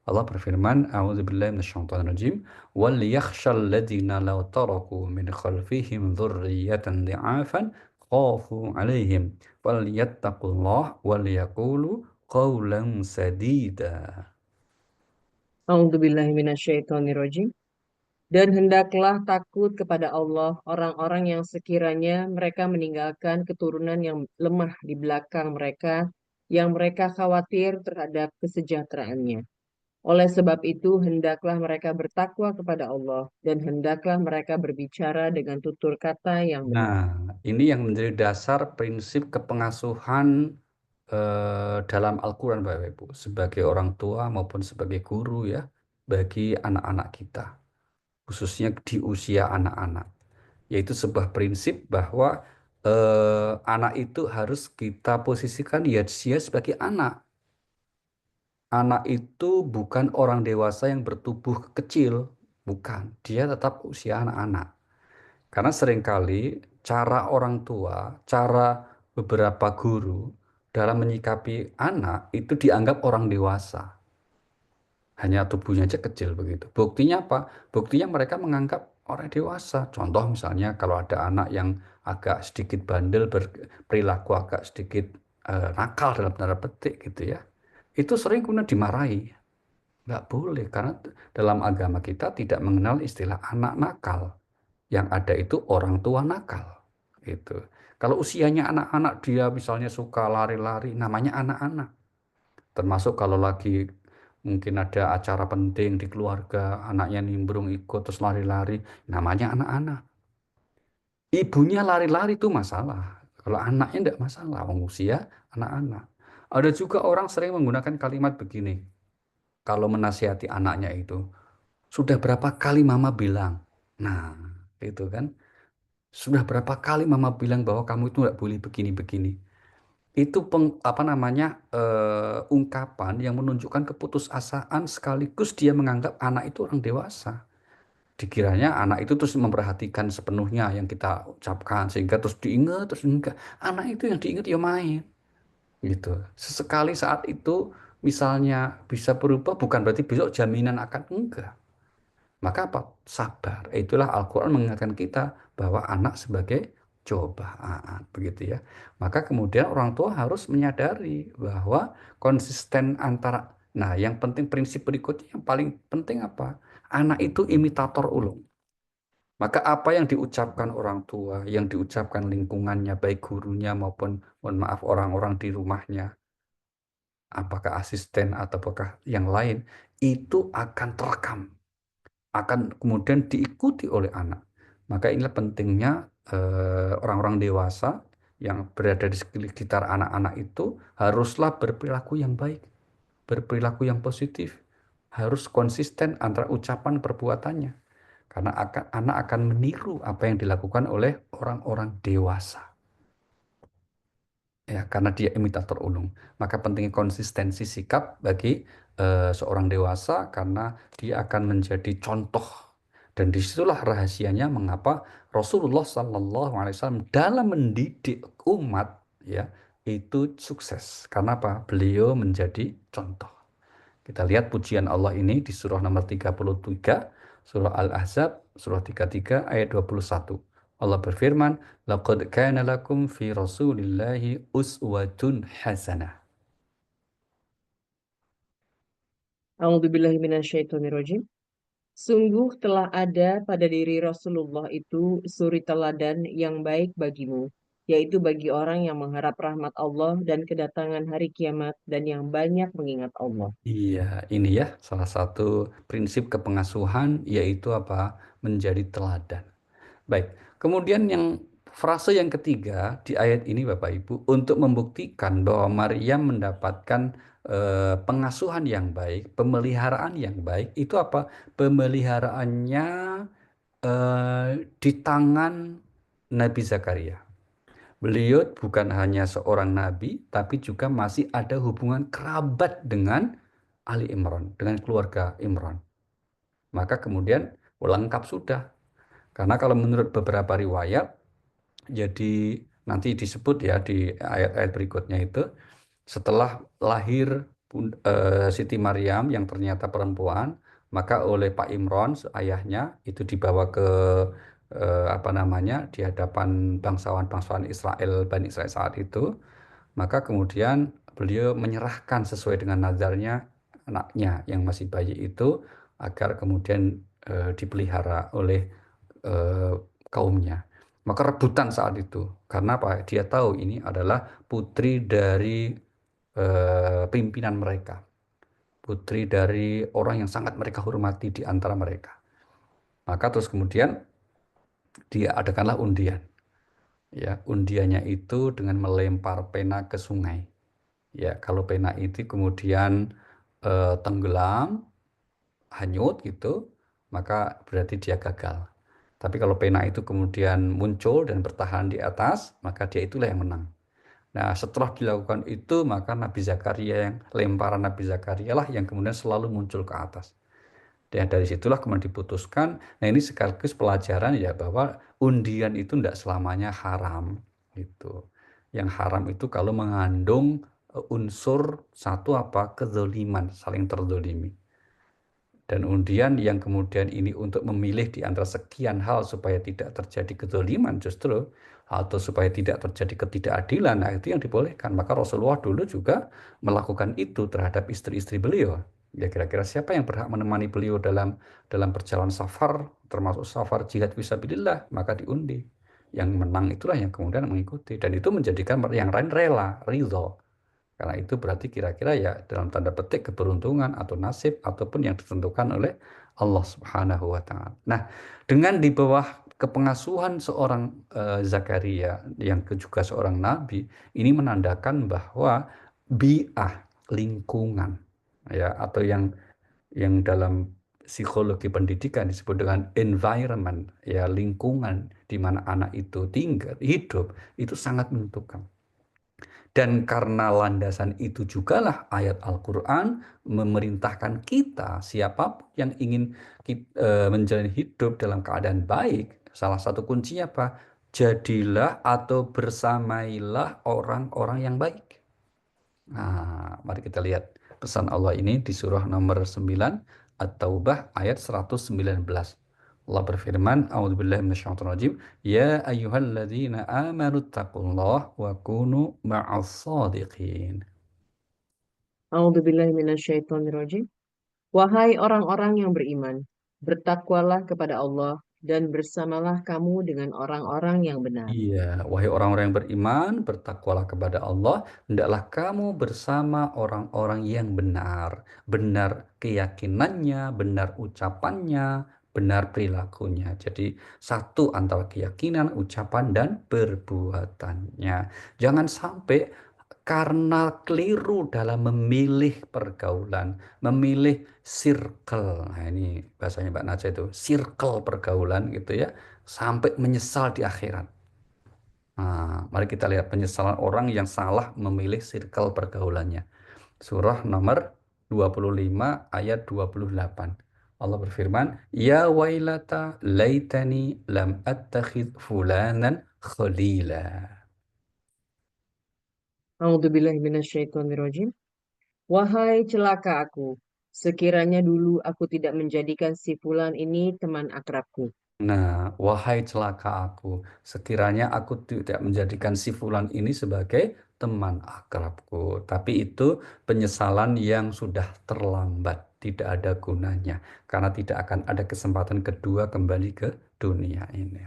B: Allah berfirman, "A'udzubillahi minasyaitonirrajim, wal yakhshal ladzina law taraku min khalfihim dzurriyyatan dhi'afan khafu 'alaihim falyattaqullah wal yaqulu qawlan sadida."
C: A'udzubillahi minasyaitonirrajim. Dan hendaklah takut kepada Allah orang-orang yang sekiranya mereka meninggalkan keturunan yang lemah di belakang mereka, yang mereka khawatir terhadap kesejahteraannya. Oleh sebab itu, hendaklah mereka bertakwa kepada Allah, dan hendaklah mereka berbicara dengan tutur kata yang benar.
B: Nah, ini yang menjadi dasar prinsip kepengasuhan dalam Al-Quran, Bapak Ibu, sebagai orang tua maupun sebagai guru ya, bagi anak-anak kita, khususnya di usia anak-anak, yaitu sebuah prinsip bahwa anak itu harus kita posisikan ya dia sebagai anak. Anak itu bukan orang dewasa yang bertubuh kecil, bukan. Dia tetap usia anak-anak. Karena seringkali cara orang tua, cara beberapa guru dalam menyikapi anak itu dianggap orang dewasa. Hanya tubuhnya aja kecil begitu. Buktinya apa? Buktinya mereka menganggap orang dewasa. Contoh misalnya kalau ada anak yang agak sedikit bandel, berperilaku agak sedikit nakal dalam tanda petik gitu ya. Itu sering kemudian dimarahi. Nggak boleh, karena dalam agama kita tidak mengenal istilah anak nakal. Yang ada itu orang tua nakal. Gitu. Kalau usianya anak-anak, dia misalnya suka lari-lari, namanya anak-anak. Termasuk kalau lagi mungkin ada acara penting di keluarga, anaknya nimbrung ikut terus lari-lari, namanya anak-anak. Ibunya lari-lari itu masalah. Kalau anaknya tidak masalah, wong usia anak-anak. Ada juga orang sering menggunakan kalimat begini, kalau menasihati anaknya itu, sudah berapa kali mama bilang. Nah, itu kan. Sudah berapa kali mama bilang bahwa kamu itu nggak boleh begini-begini. Itu apa namanya, ungkapan yang menunjukkan keputusasaan sekaligus dia menganggap anak itu orang dewasa. Dikiranya anak itu terus memperhatikan sepenuhnya yang kita ucapkan sehingga terus diingat terus enggak. Anak itu yang diingat ya main gitu. Sesekali saat itu misalnya bisa berubah, bukan berarti besok jaminan akan enggak. Maka apa? Sabar. Itulah Al-Quran mengingatkan kita bahwa anak sebagai cobaan, begitu ya. Maka kemudian orang tua harus menyadari bahwa konsisten antara, nah yang penting prinsip berikutnya yang paling penting apa? Anak itu imitator ulung. Maka apa yang diucapkan orang tua, yang diucapkan lingkungannya, baik gurunya maupun, mohon maaf, orang-orang di rumahnya, apakah asisten atau apakah yang lain, itu akan terekam, akan kemudian diikuti oleh anak. Maka inilah pentingnya orang-orang dewasa yang berada di sekitar anak-anak itu haruslah berperilaku yang baik, berperilaku yang positif, harus konsisten antara ucapan perbuatannya. Karena anak akan meniru apa yang dilakukan oleh orang-orang dewasa. Ya, karena dia imitator ulung. Maka pentingnya konsistensi sikap bagi seorang dewasa, karena dia akan menjadi contoh. Dan disitulah rahasianya mengapa Rasulullah SAW dalam mendidik umat ya itu sukses. Karena apa? Beliau menjadi contoh. Kita lihat pujian Allah ini di surah nomor 33, surah Al-Ahzab, surah 33 ayat 21. Allah berfirman, "Laqad kana lakum fi Rasulillahi uswatun hasanah."
C: A'udzubillahi minasyaitonirrajim. Sungguh telah ada pada diri Rasulullah itu suri teladan yang baik bagimu, yaitu bagi orang yang mengharap rahmat Allah dan kedatangan hari kiamat dan yang banyak mengingat Allah.
B: Iya, ini ya salah satu prinsip kepengasuhan yaitu apa? Menjadi teladan. Baik, kemudian yang frase yang ketiga di ayat ini Bapak Ibu untuk membuktikan bahwa Maryam mendapatkan pengasuhan yang baik, pemeliharaan yang baik, itu apa? Pemeliharaannya di tangan Nabi Zakaria. Beliau bukan hanya seorang nabi, tapi juga masih ada hubungan kerabat dengan Ali Imran, dengan keluarga Imran. Maka kemudian lengkap sudah. Karena kalau menurut beberapa riwayat, jadi nanti disebut ya di ayat-ayat berikutnya itu, setelah lahir Siti Maryam yang ternyata perempuan, maka oleh Pak Imron, ayahnya, itu dibawa ke apa namanya di hadapan bangsawan-bangsawan Israel, Bani Israel saat itu, maka kemudian beliau menyerahkan sesuai dengan nazarnya anaknya yang masih bayi itu agar kemudian dipelihara oleh eh, kaumnya. Maka rebutan saat itu. Karena apa? Dia tahu ini adalah putri dari pimpinan mereka. Putri dari orang yang sangat mereka hormati di antara mereka. Maka terus kemudian dia adakanlah undian. Ya, undiannya itu dengan melempar pena ke sungai. Ya, kalau pena itu kemudian tenggelam, hanyut gitu, maka berarti dia gagal. Tapi kalau pena itu kemudian muncul dan bertahan di atas, maka dia itulah yang menang. Nah, setelah dilakukan itu, maka Nabi Zakaria yang lemparan Nabi Zakaria lah yang kemudian selalu muncul ke atas. Dan dari situlah kemudian diputuskan. Nah, ini sekaligus pelajaran ya bahwa undian itu tidak selamanya haram gitu. Yang haram itu kalau mengandung unsur satu apa kezoliman, saling terzolimi. Dan undian yang kemudian ini untuk memilih di antara sekian hal supaya tidak terjadi kezoliman justru, atau supaya tidak terjadi ketidakadilan, nah itu yang dibolehkan. Maka Rasulullah dulu juga melakukan itu terhadap istri-istri beliau. Ya kira-kira siapa yang berhak menemani beliau dalam dalam perjalanan safar, termasuk safar jihad fisabilillah, maka diundi. Yang menang itulah yang kemudian mengikuti. Dan itu menjadikan yang lain rela, ridho. Karena itu berarti kira-kira ya dalam tanda petik keberuntungan atau nasib ataupun yang ditentukan oleh Allah Subhanahu wa taala. Nah, dengan di bawah kepengasuhan seorang Zakaria yang juga seorang nabi, ini menandakan bahwa bi'ah, lingkungan ya atau yang dalam psikologi pendidikan disebut dengan environment, ya lingkungan di mana anak itu tinggal, hidup, itu sangat menentukan. Dan karena landasan itu jugalah ayat Al-Quran memerintahkan kita, siapapun yang ingin menjalani hidup dalam keadaan baik, salah satu kuncinya apa? Jadilah atau bersamailah orang-orang yang baik. Nah, mari kita lihat pesan Allah ini di surah nomor 9 At-Taubah ayat 119. Allah berfirman, A'udzubillahi minasyaitonirrajim, Ya ayyuhalladzina amanu taqullaha wa kunu ma'as shadiqin.
C: A'udzubillahi minasyaitonirrajim. Wahai orang-orang yang beriman, bertakwalah kepada Allah dan bersamalah kamu dengan orang-orang yang benar.
B: Iya, wahai orang-orang yang beriman, bertakwalah kepada Allah, hendaklah kamu bersama orang-orang yang benar. Benar keyakinannya, benar ucapannya, benar perilakunya. Jadi satu antara keyakinan, ucapan, dan perbuatannya. Jangan sampai karena keliru dalam memilih pergaulan, memilih circle. Nah, ini bahasanya Mbak Naja itu, circle pergaulan gitu ya, sampai menyesal di akhirat. Nah, mari kita lihat penyesalan orang yang salah memilih circle pergaulannya. Surah nomor 25 ayat 28. Allah berfirman, Ya wailata laitani lam attakhid fulanan khalila.
C: A'udzubillahi minasyaitonirrajim. Wahai celaka aku, Sekiranya dulu aku tidak menjadikan si fulan ini teman akrabku.
B: Nah, wahai celaka aku, sekiranya aku tidak menjadikan si fulan ini sebagai teman akrabku. Tapi itu penyesalan yang sudah terlambat, tidak ada gunanya. Karena tidak akan ada kesempatan kedua kembali ke dunia ini.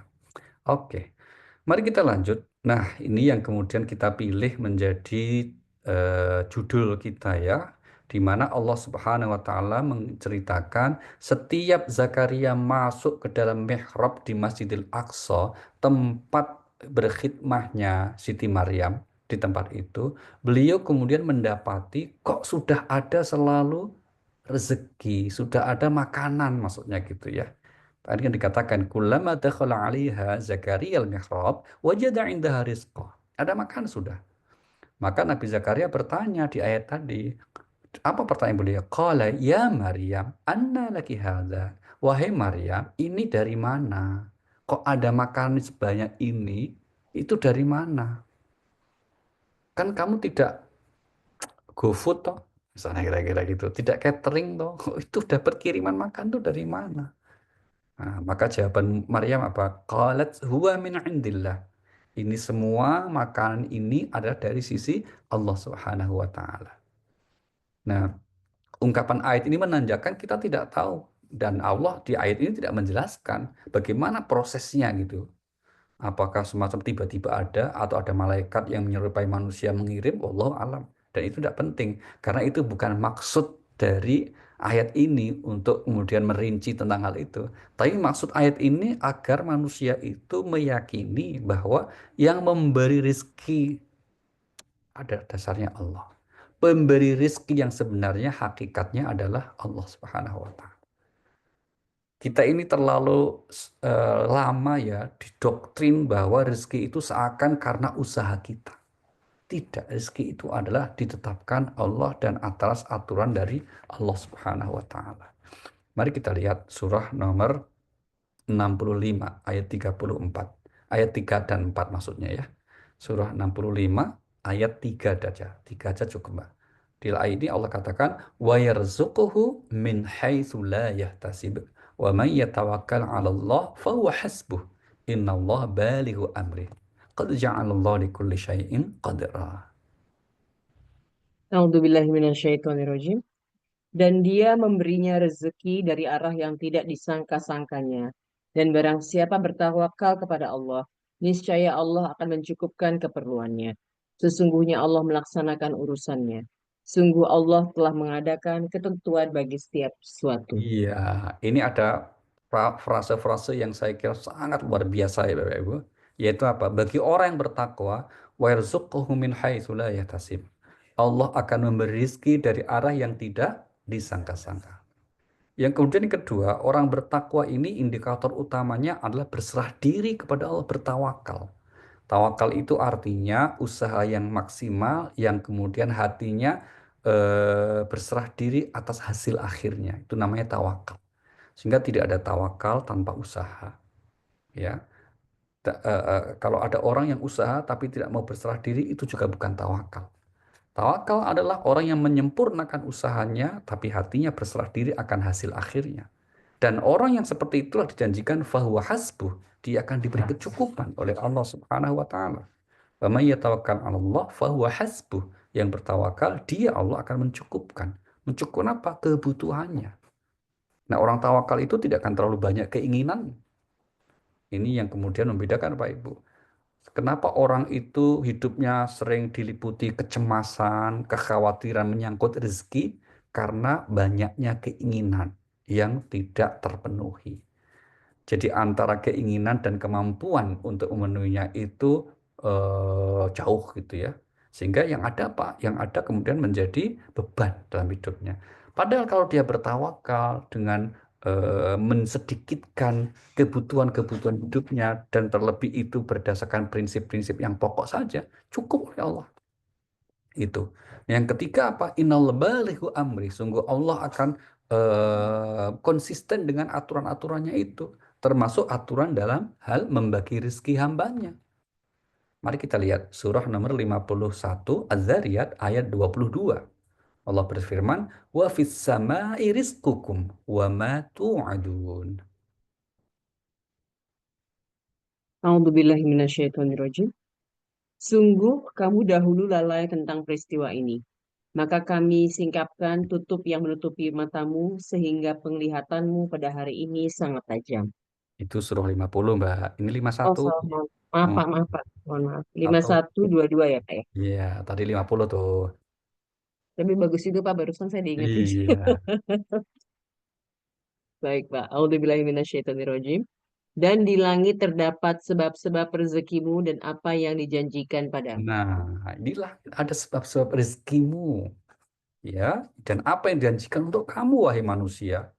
B: Oke, mari kita lanjut. Nah, ini yang kemudian kita pilih menjadi judul kita ya, di mana Allah Subhanahu wa taala menceritakan setiap Zakaria masuk ke dalam mihrab di Masjidil Aqsa, tempat berkhidmahnya Siti Maryam, di tempat itu, beliau kemudian mendapati kok sudah ada selalu rezeki, sudah ada makanan maksudnya gitu ya. Tadi kan dikatakan kullama dakhala 'alaiha Zakaria al-mihrab wajada 'indaha rizqa. Ada makan sudah. Maka Nabi Zakaria bertanya di ayat tadi, apa pertanyaan beliau? Qala ya Maryam, anna laki hadza? Wahai Maryam, ini dari mana? Kok ada makanan sebanyak ini? Itu dari mana? Kan kamu tidak GoFood toh? Misalnya kira-kira gitu. Tidak catering toh? Itu dapat kiriman makan tuh dari mana? Nah, maka jawaban Maryam apa? Qalat huwa min indillah. Ini semua makanan ini adalah dari sisi Allah Subhanahu wa taala. Nah, ungkapan ayat ini menandakan kita tidak tahu dan Allah di ayat ini tidak menjelaskan bagaimana prosesnya gitu. Apakah semacam tiba-tiba ada atau ada malaikat yang menyerupai manusia mengirim? Wallahu alam. Dan itu tidak penting karena itu bukan maksud dari ayat ini untuk kemudian merinci tentang hal itu. Tapi maksud ayat ini agar manusia itu meyakini bahwa yang memberi rizki ada dasarnya Allah. Pemberi rizki yang sebenarnya hakikatnya adalah Allah Subhanahu wa taala. Kita ini terlalu lama ya didoktrin bahwa rezeki itu seakan karena usaha kita. Tidak, rezeki itu adalah ditetapkan Allah dan atas aturan dari Allah Subhanahu wa taala. Mari kita lihat surah nomor 65 ayat 34. Ayat 3 dan 4 maksudnya ya. Surah 65 ayat 3 saja. 3 aja cukup, Mbak. Di ayat ini Allah katakan wa yarzuquhu min haitsu la yahtasib wa may yatawakkal 'ala Allah fa huwa hasbuh. Innallaha balighu amri. Qad ja'alallahu likulli syai'in qadra.
C: A'udzubillahi minasyaitonirrajim. Dan dia memberinya rezeki dari arah yang tidak disangka-sangkanya. Dan barang siapa bertawakal kepada Allah, niscaya Allah akan mencukupkan keperluannya. Sesungguhnya Allah melaksanakan urusannya. Sungguh Allah telah mengadakan ketentuan bagi setiap sesuatu.
B: Iya, ini ada frase-frase yang saya kira sangat luar biasa ya Bapak Ibu. Yaitu apa? Bagi orang yang bertakwa, wa yarzuquhu min haitsu la yahtasib. Allah akan memberi rizki dari arah yang tidak disangka-sangka. Yang kemudian yang kedua, orang bertakwa ini indikator utamanya adalah berserah diri kepada Allah, bertawakal. Tawakal itu artinya usaha yang maksimal, yang kemudian hatinya berserah diri atas hasil akhirnya. Itu namanya tawakal. Sehingga tidak ada tawakal tanpa usaha. Ya, kalau ada orang yang usaha tapi tidak mau berserah diri, itu juga bukan tawakal. Tawakal adalah orang yang menyempurnakan usahanya, tapi hatinya berserah diri akan hasil akhirnya. Dan orang yang seperti itulah dijanjikan fahuwa hasbuh. Dia akan diberi kecukupan oleh Allah Subhanahu wa taala. Wa may yatawakkal 'ala Allah fahuwa hasbuh. Yang bertawakal, dia Allah akan mencukupkan. Mencukupkan apa? Kebutuhannya. Nah, orang tawakal itu tidak akan terlalu banyak keinginan. Ini yang kemudian membedakan Pak Ibu. Kenapa orang itu hidupnya sering diliputi kecemasan, kekhawatiran menyangkut rezeki? Karena banyaknya keinginan yang tidak terpenuhi. Jadi antara keinginan dan kemampuan untuk memenuhinya itu jauh gitu ya. Sehingga yang ada apa? Yang ada kemudian menjadi beban dalam hidupnya. Padahal kalau dia bertawakal dengan mensedikitkan kebutuhan-kebutuhan hidupnya dan terlebih itu berdasarkan prinsip-prinsip yang pokok saja, cukup oleh Allah. Itu. Yang ketiga apa? Innal balighu amri. Sungguh Allah akan konsisten dengan aturan-aturannya itu. Termasuk aturan dalam hal membagi rezeki hambanya. Mari kita lihat surah nomor 51 Az-Zariyat ayat 22. Allah berfirman, wa fis samai rizqukum wa ma tu'adun.
C: A'udzubillahi minasyaitonirrajim. Sungguh kamu dahulu lalai tentang peristiwa ini. Maka kami singkapkan tutup yang menutupi matamu sehingga penglihatanmu pada hari ini sangat tajam.
B: Itu surah 50, Mbak. Ini
C: Oh,
B: 51.
C: salah. Maaf,
B: Hmm,
C: Pak, maaf, Pak. Mohon maaf.
B: atau
C: 5122 ya, Pak ya.
B: iya, tadi 50 tuh.
C: Tapi bagus itu, Pak. Barusan saya diingetin.
B: Iya.
C: Baik, Pak. A'udzubillahi minasyaitonirrajim. Dan di langit terdapat sebab-sebab rezekimu dan apa yang dijanjikan padamu.
B: Nah, inilah ada sebab-sebab rezekimu, ya, dan apa yang dijanjikan untuk kamu, wahai manusia.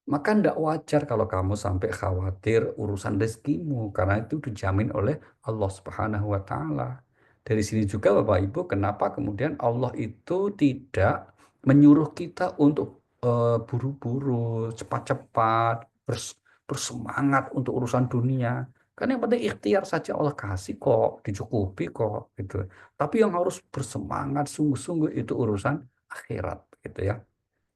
B: Maka tidak wajar kalau kamu sampai khawatir urusan rezekimu, karena itu dijamin oleh Allah Subhanahu wa Ta'ala. Dari sini juga, Bapak Ibu, kenapa kemudian Allah itu tidak menyuruh kita untuk buru-buru, cepat-cepat, bersemangat untuk urusan dunia. Karena yang penting ikhtiar saja Allah kasih kok, dicukupi kok, gitu. Tapi yang harus bersemangat sungguh-sungguh itu urusan akhirat, gitu ya.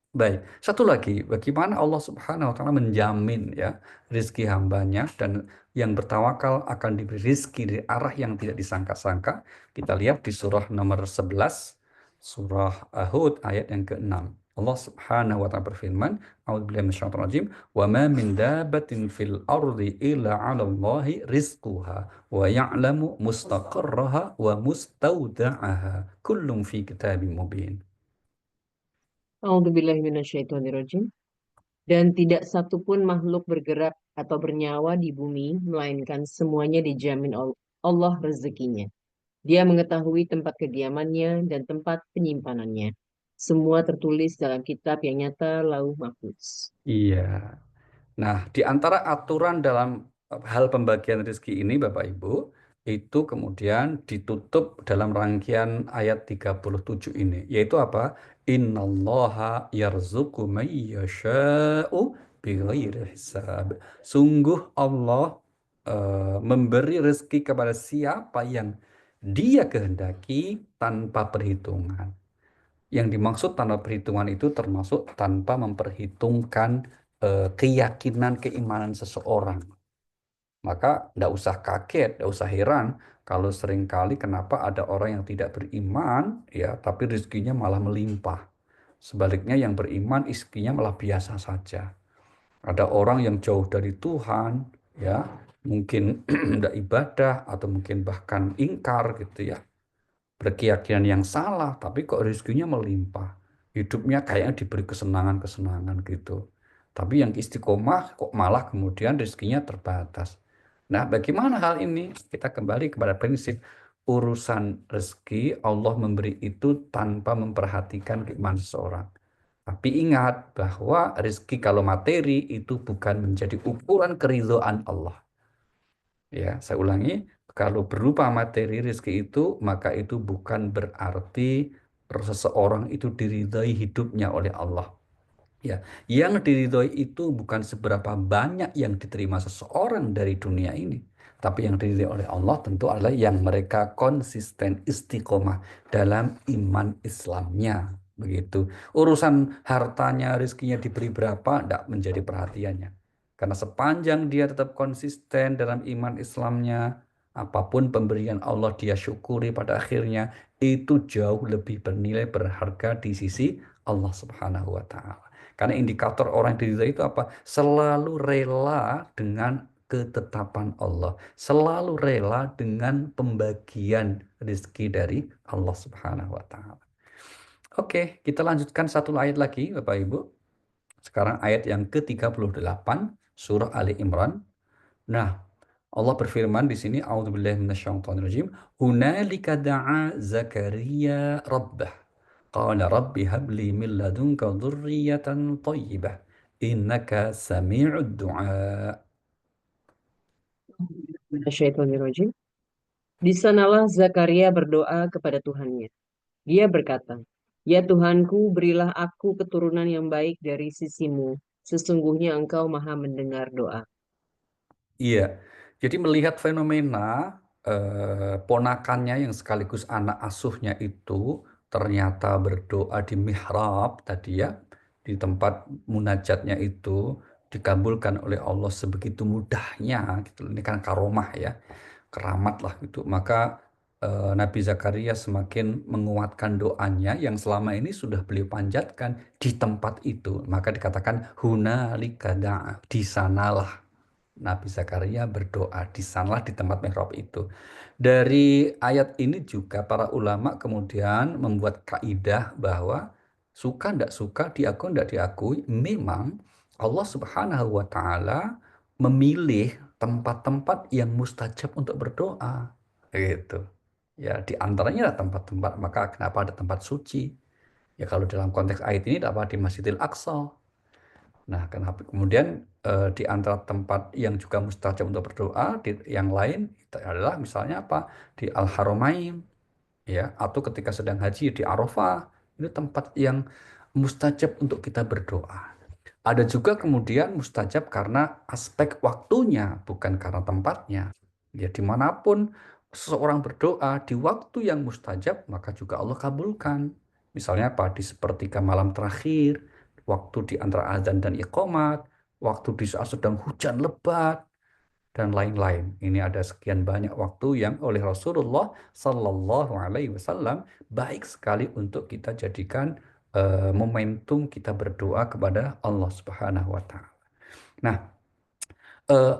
B: Baik, satu lagi, bagaimana Allah Subhanahu wa Ta'ala menjamin ya rizki hambanya dan yang bertawakal akan diberi rizki dari arah yang tidak disangka-sangka. Kita lihat di surah nomor 11, surah Hud ayat yang ke-6. Allah Subhanahu wa Ta'ala berfirman, A'udzubillahi minasyaitonir rajim, "Wa ma min dabatin fil ardi illa 'ala Allahi rizquha wa ya'lamu mustaqarraha wa mustawda'aha. Kullun fi kitabim mubin."
C: A'udzubillahi minasyaitonirrajim. Dan tidak satupun makhluk bergerak atau bernyawa di bumi, melainkan semuanya dijamin Allah rezekinya. Dia mengetahui tempat kediamannya dan tempat penyimpanannya. Semua tertulis dalam kitab yang nyata lauh mahfuz.
B: Iya. Nah, di antara aturan dalam hal pembagian rezeki ini, Bapak Ibu, itu kemudian ditutup dalam rangkaian ayat 37 ini, yaitu apa? Innallaha yarzuqu may yasha'u bighairi hisab. Sungguh Allah memberi rezeki kepada siapa yang Dia kehendaki tanpa perhitungan. Yang dimaksud tanpa perhitungan itu termasuk tanpa memperhitungkan keyakinan keimanan seseorang. Maka tidak usah kaget, tidak usah heran kalau seringkali kenapa ada orang yang tidak beriman, ya, tapi rezekinya malah melimpah. Sebaliknya yang beriman rezekinya malah biasa saja. Ada orang yang jauh dari Tuhan, ya, mungkin tidak ibadah atau mungkin bahkan ingkar gitu ya, berkeyakinan yang salah, tapi kok rezekinya melimpah. Hidupnya kayaknya diberi kesenangan-kesenangan gitu. Tapi yang istiqomah kok malah kemudian rezekinya terbatas. Nah, bagaimana hal ini? Kita kembali kepada prinsip urusan rezeki Allah memberi itu tanpa memperhatikan keimanan seseorang. Tapi ingat bahwa rezeki kalau materi itu bukan menjadi ukuran keridhaan Allah. Ya, saya ulangi, kalau berupa materi rezeki itu, maka itu bukan berarti seseorang itu diridhai hidupnya oleh Allah. Ya, yang diridhoi itu bukan seberapa banyak yang diterima seseorang dari dunia ini, tapi yang diridhoi oleh Allah tentu adalah yang mereka konsisten istiqomah dalam iman Islamnya. Begitu. Urusan hartanya, rezekinya diberi berapa, tidak menjadi perhatiannya. Karena sepanjang dia tetap konsisten dalam iman Islamnya, apapun pemberian Allah dia syukuri pada akhirnya, itu jauh lebih bernilai berharga di sisi Allah Subhanahu wa Ta'ala. Karena indikator orang yang diridhai itu apa? Selalu rela dengan ketetapan Allah. Selalu rela dengan pembagian rezeki dari Allah Subhanahu wa Ta'ala. Oke, kita lanjutkan satu ayat lagi, Bapak Ibu. Sekarang ayat yang ke-38, surah Ali Imran. Nah, Allah berfirman di sini, A'udzubillahi minasyaitonirrajim, "Hunalika da'a Zakaria rabbah. Qala rabbi habli min ladunka dzurriyyatan thayyibah. Innaka sami'ud du'a."
C: Minasyaitonirrajim. Di sanalah Zakaria berdoa kepada Tuhannya. Dia berkata, "Ya Tuhanku, berilah aku keturunan yang baik dari sisimu. Sesungguhnya Engkau Maha mendengar doa."
B: Iya, jadi melihat fenomena ponakannya yang sekaligus anak asuhnya itu ternyata berdoa di mihrab tadi ya, di tempat munajatnya itu dikabulkan oleh Allah sebegitu mudahnya gitu. Ini kan karomah ya, keramat lah gitu. Maka Nabi Zakaria semakin menguatkan doanya yang selama ini sudah beliau panjatkan di tempat itu. Maka dikatakan hunalika da'a, di sanalah Nabi Zakaria berdoa, di sanalah di tempat mihrab itu. Dari ayat ini juga para ulama kemudian membuat kaidah bahwa suka tidak suka, diakui tidak diakui, memang Allah Subhanahu wa taala memilih tempat-tempat yang mustajab untuk berdoa. Gitu. Ya, di antaranya ada tempat-tempat, maka kenapa ada tempat suci? Ya kalau dalam konteks ayat ini dapat di Masjidil Aqsa. Nah, kenapa kemudian di antara tempat yang juga mustajab untuk berdoa, yang lain itu adalah misalnya apa? Di Al-Haramain, ya, atau ketika sedang haji di Arafah, ini tempat yang mustajab untuk kita berdoa. Ada juga kemudian mustajab karena aspek waktunya, bukan karena tempatnya. Ya, dimanapun seseorang berdoa di waktu yang mustajab, maka juga Allah kabulkan. Misalnya apa? Di sepertiga malam terakhir, waktu di antara azan dan iqamat, waktu di saat sedang hujan lebat, dan lain-lain. Ini ada sekian banyak waktu yang oleh Rasulullah Sallallahu Alaihi Wasallam baik sekali untuk kita jadikan momentum kita berdoa kepada Allah Subhanahu Wa Taala. Nah, eh,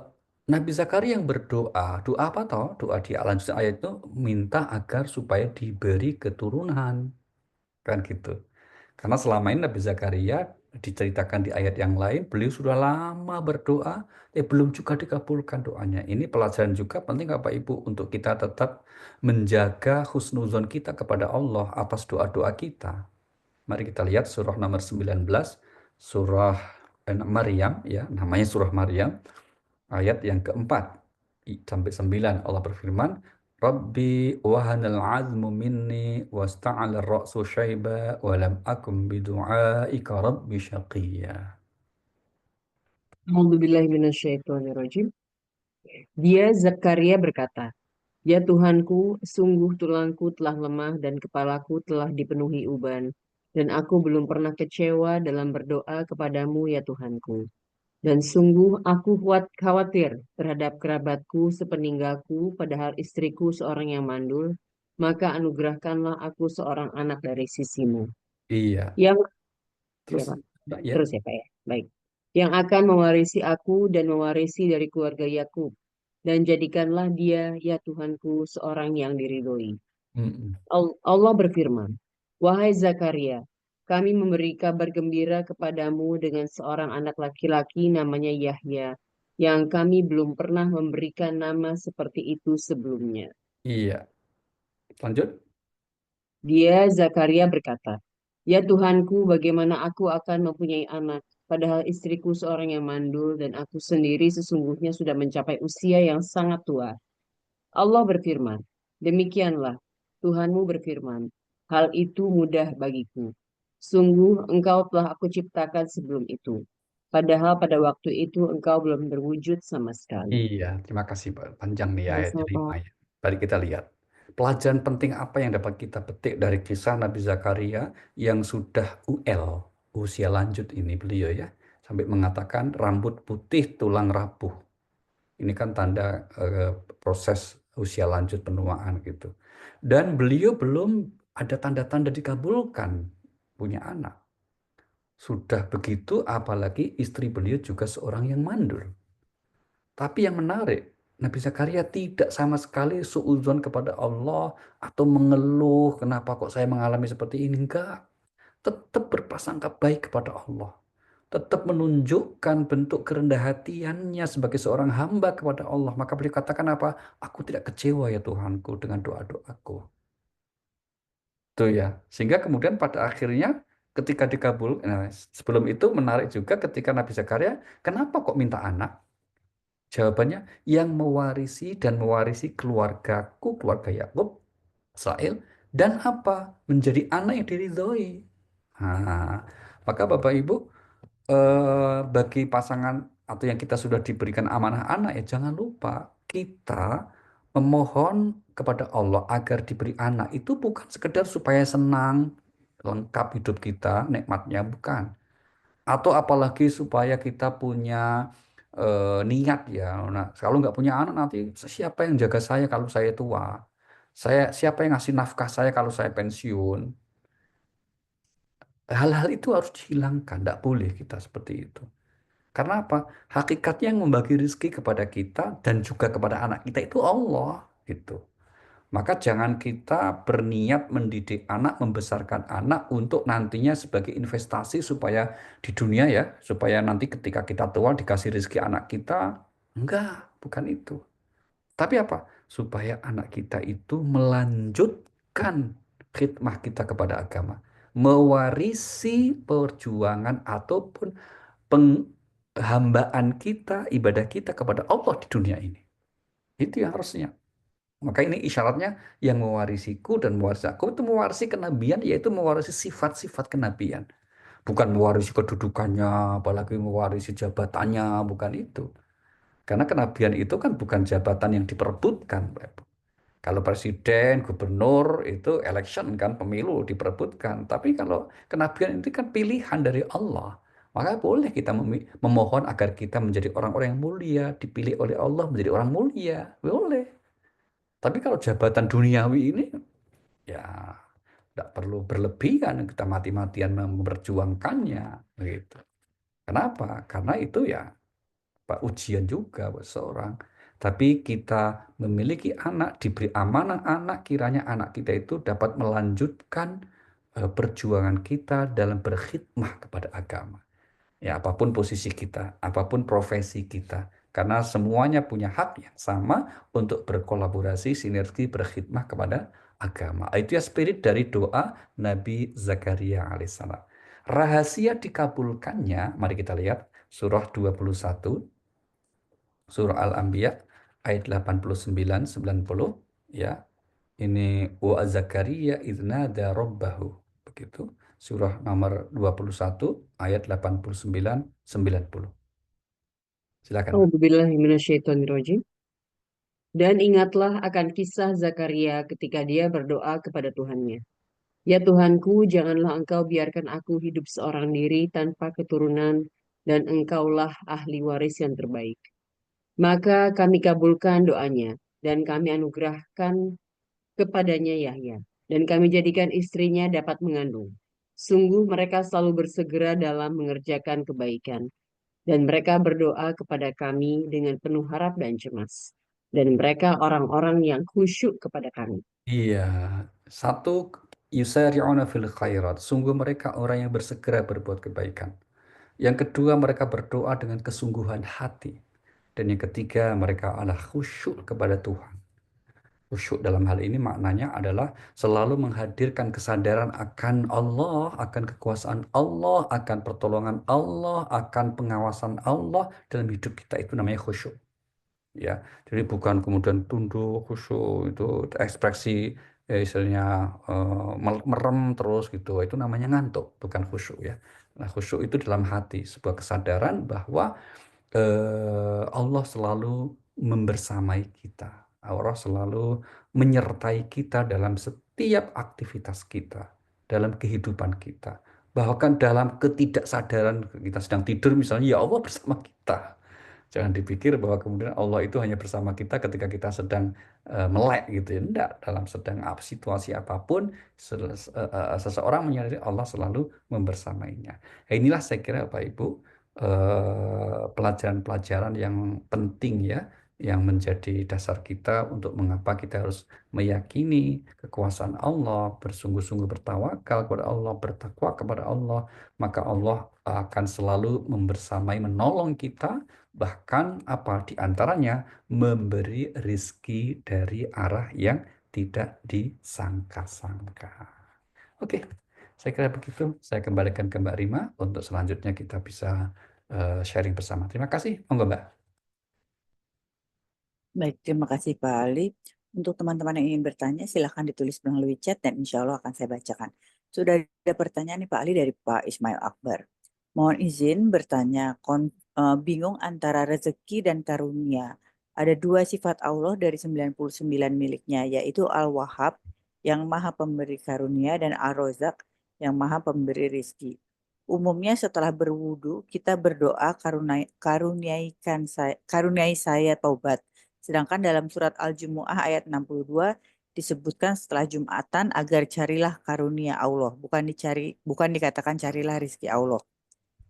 B: Nabi Zakaria yang berdoa, doa apa toh? Doa di lanjutan ayat itu minta agar supaya diberi keturunan, kan gitu. Karena selama ini Nabi Zakaria diceritakan di ayat yang lain, beliau sudah lama berdoa, belum juga dikabulkan doanya. Ini pelajaran juga penting Bapak Ibu untuk kita tetap menjaga husnuzon kita kepada Allah atas doa-doa kita. Mari kita lihat surah nomor 19, surah Maryam, ya, namanya surah Maryam, ayat yang keempat sampai 9 Allah berfirman, Rabbi wahanal azmu minni wasta'ala ra'su syaiba wa lam akum bidu'aika rabbi syaqiyya.
C: A'udzubillahi minasyaitonirrajim. Dia Zakaria berkata, "Ya Tuhanku, sungguh tulangku telah lemah dan kepalaku telah dipenuhi uban, dan aku belum pernah kecewa dalam berdoa kepadamu ya Tuhanku. Dan sungguh aku khawatir terhadap kerabatku sepeninggalku, padahal istriku seorang yang mandul, maka anugerahkanlah aku seorang anak dari sisimu.
B: Iya,
C: Yang, ya
B: terus
C: Pak,
B: ya,
C: terus ya Pak ya, baik. Yang akan mewarisi aku dan mewarisi dari keluarga Yakub. Dan jadikanlah dia, ya Tuhanku, seorang yang diridhoi.
B: mm-mm.
C: Allah berfirman, "Wahai Zakaria, kami memberi kabar gembira kepadamu dengan seorang anak laki-laki namanya Yahya, yang kami belum pernah memberikan nama seperti itu sebelumnya."
B: Iya, lanjut.
C: Dia Zakaria berkata, "Ya Tuhanku, bagaimana aku akan mempunyai anak, padahal istriku seorang yang mandul dan aku sendiri sesungguhnya sudah mencapai usia yang sangat tua." Allah berfirman, "Demikianlah, Tuhanmu berfirman, hal itu mudah bagiku. Sungguh engkau telah aku ciptakan sebelum itu. Padahal pada waktu itu engkau belum berwujud sama sekali."
B: Iya, terima kasih Pak. Panjang nih ayatnya
C: Sama-sama,
B: 5
C: Pak.
B: ya. Mari kita lihat. Pelajaran penting apa yang dapat kita petik dari kisah Nabi Zakaria yang sudah UL, usia lanjut ini beliau ya. Sampai mengatakan rambut putih tulang rapuh. Ini kan tanda proses usia lanjut penuaan gitu. Dan beliau belum ada tanda-tanda dikabulkan punya anak. Sudah begitu apalagi istri beliau juga seorang yang mandul. Tapi yang menarik, Nabi Zakaria tidak sama sekali suudzon kepada Allah atau mengeluh kenapa kok saya mengalami seperti ini. Enggak. Tetap berprasangka baik kepada Allah. Tetap menunjukkan bentuk kerendah hatiannya sebagai seorang hamba kepada Allah. Maka beliau katakan apa? Aku tidak kecewa ya Tuhanku dengan doa-doaku. Itu ya. Sehingga kemudian pada akhirnya ketika dikabul, nah, sebelum itu menarik juga ketika Nabi Zakaria, kenapa kok minta anak? Jawabannya, yang mewarisi dan mewarisi keluargaku, keluarga Yakub, Israel, dan apa? Menjadi anak yang diridhoi. Nah, maka Bapak Ibu, bagi pasangan atau yang kita sudah diberikan amanah anak ya jangan lupa kita memohon kepada Allah agar diberi anak itu bukan sekedar supaya senang, lengkap hidup kita, nikmatnya, bukan. Atau apalagi supaya kita punya niat ya. Nah, kalau nggak punya anak nanti siapa yang jaga saya kalau saya tua? Siapa yang ngasih nafkah saya kalau saya pensiun? Hal-hal itu harus dihilangkan, tidak boleh kita seperti itu. Karena apa? Hakikatnya yang membagi rezeki kepada kita dan juga kepada anak kita itu Allah gitu. Maka jangan kita berniat mendidik anak, membesarkan anak untuk nantinya sebagai investasi supaya di dunia ya, supaya nanti ketika kita tua dikasih rezeki anak kita. Enggak, bukan itu. Tapi apa? Supaya anak kita itu melanjutkan khidmah kita kepada agama. Mewarisi perjuangan ataupun penghambaan kita, ibadah kita kepada Allah di dunia ini. Itu yang harusnya. Maka ini isyaratnya yang mewarisiku dan mewarisi aku itu mewarisi kenabian, yaitu mewarisi sifat-sifat kenabian. Bukan mewarisi kedudukannya, apalagi mewarisi jabatannya, bukan itu. Karena kenabian itu kan bukan jabatan yang diperebutkan, Bapak Ibu. Kalau presiden, gubernur itu election kan, pemilu diperebutkan. Tapi kalau kenabian itu kan pilihan dari Allah. Maka boleh kita memohon agar kita menjadi orang-orang yang mulia, dipilih oleh Allah menjadi orang mulia. Boleh. Tapi kalau jabatan duniawi ini, ya tidak perlu berlebihan kita mati-matian memperjuangkannya. Gitu. Kenapa? Karena itu ya Pak ujian juga buat seorang. Tapi kita memiliki anak, diberi amanah anak, kiranya anak kita itu dapat melanjutkan perjuangan kita dalam berkhidmah kepada agama. Ya, apapun posisi kita, apapun profesi kita. Karena semuanya punya hak yang sama untuk berkolaborasi, sinergi, berkhidmah kepada agama. Itu ya spirit dari doa Nabi Zakaria alaihissalam. Rahasia dikabulkannya, mari kita lihat surah 21, surah Al-Anbiya ayat 89-90 ya. Ini wa Zakaria idnada rabbahu. Begitu. Surah nomor 21 ayat 89-90. Silakan, Mbak.
C: A'udzubillahiminasyaitonirrajim. Dan ingatlah akan kisah Zakaria ketika dia berdoa kepada Tuhannya. Ya Tuhanku, janganlah Engkau biarkan aku hidup seorang diri tanpa keturunan, dan Engkaulah ahli waris yang terbaik. Maka kami kabulkan doanya, dan kami anugerahkan kepadanya Yahya, dan kami jadikan istrinya dapat mengandung. Sungguh mereka selalu bersegera dalam mengerjakan kebaikan, dan mereka berdoa kepada kami dengan penuh harap dan cemas. Dan mereka orang-orang yang khusyuk kepada kami.
B: Iya, satu yusari'una fil khairat. Sungguh mereka orang yang bersegera berbuat kebaikan. Yang kedua, mereka berdoa dengan kesungguhan hati. Dan yang ketiga, mereka adalah khusyuk kepada Tuhan. Khusyuk dalam hal ini maknanya adalah selalu menghadirkan kesadaran akan Allah, akan kekuasaan Allah, akan pertolongan Allah, akan pengawasan Allah dalam hidup kita, itu namanya khusyuk. Ya, jadi bukan kemudian tunduk khusyuk itu ekspresi istilahnya merem terus gitu, itu namanya ngantuk, bukan khusyuk ya. Nah, khusyuk itu dalam hati, sebuah kesadaran bahwa Allah selalu membersamai kita. Allah selalu menyertai kita dalam setiap aktivitas kita, dalam kehidupan kita. Bahkan dalam ketidaksadaran kita sedang tidur misalnya, ya Allah bersama kita. Jangan dipikir bahwa kemudian Allah itu hanya bersama kita ketika kita sedang melek gitu ya. Enggak, dalam sedang situasi apapun seseorang menyadari Allah selalu membersamainya. Nah, inilah saya kira Bapak Ibu pelajaran-pelajaran yang penting ya, yang menjadi dasar kita untuk mengapa kita harus meyakini kekuasaan Allah, bersungguh-sungguh bertawakal kepada Allah, bertakwa kepada Allah, maka Allah akan selalu membersamai, menolong kita, bahkan apa di antaranya memberi rizki dari arah yang tidak disangka-sangka. Oke, saya kira begitu. Saya kembalikan ke Mbak Rima untuk selanjutnya kita bisa sharing bersama. Terima kasih. Monggo, Mbak.
A: Baik, terima kasih Pak Ali. Untuk teman-teman yang ingin bertanya, silahkan ditulis melalui chat dan insya Allah akan saya bacakan. Sudah ada pertanyaan nih Pak Ali dari Pak Ismail Akbar. Mohon izin bertanya, bingung antara rezeki dan karunia. Ada dua sifat Allah dari 99 miliknya, yaitu Al-Wahhab yang maha pemberi karunia dan Ar-Razzaq yang maha pemberi rizki. Umumnya setelah berwudu, kita berdoa karuniai saya taubat. Sedangkan dalam surat Al-Jumu'ah ayat 62 disebutkan setelah Jumatan agar carilah karunia Allah, bukan dikatakan carilah rizki Allah.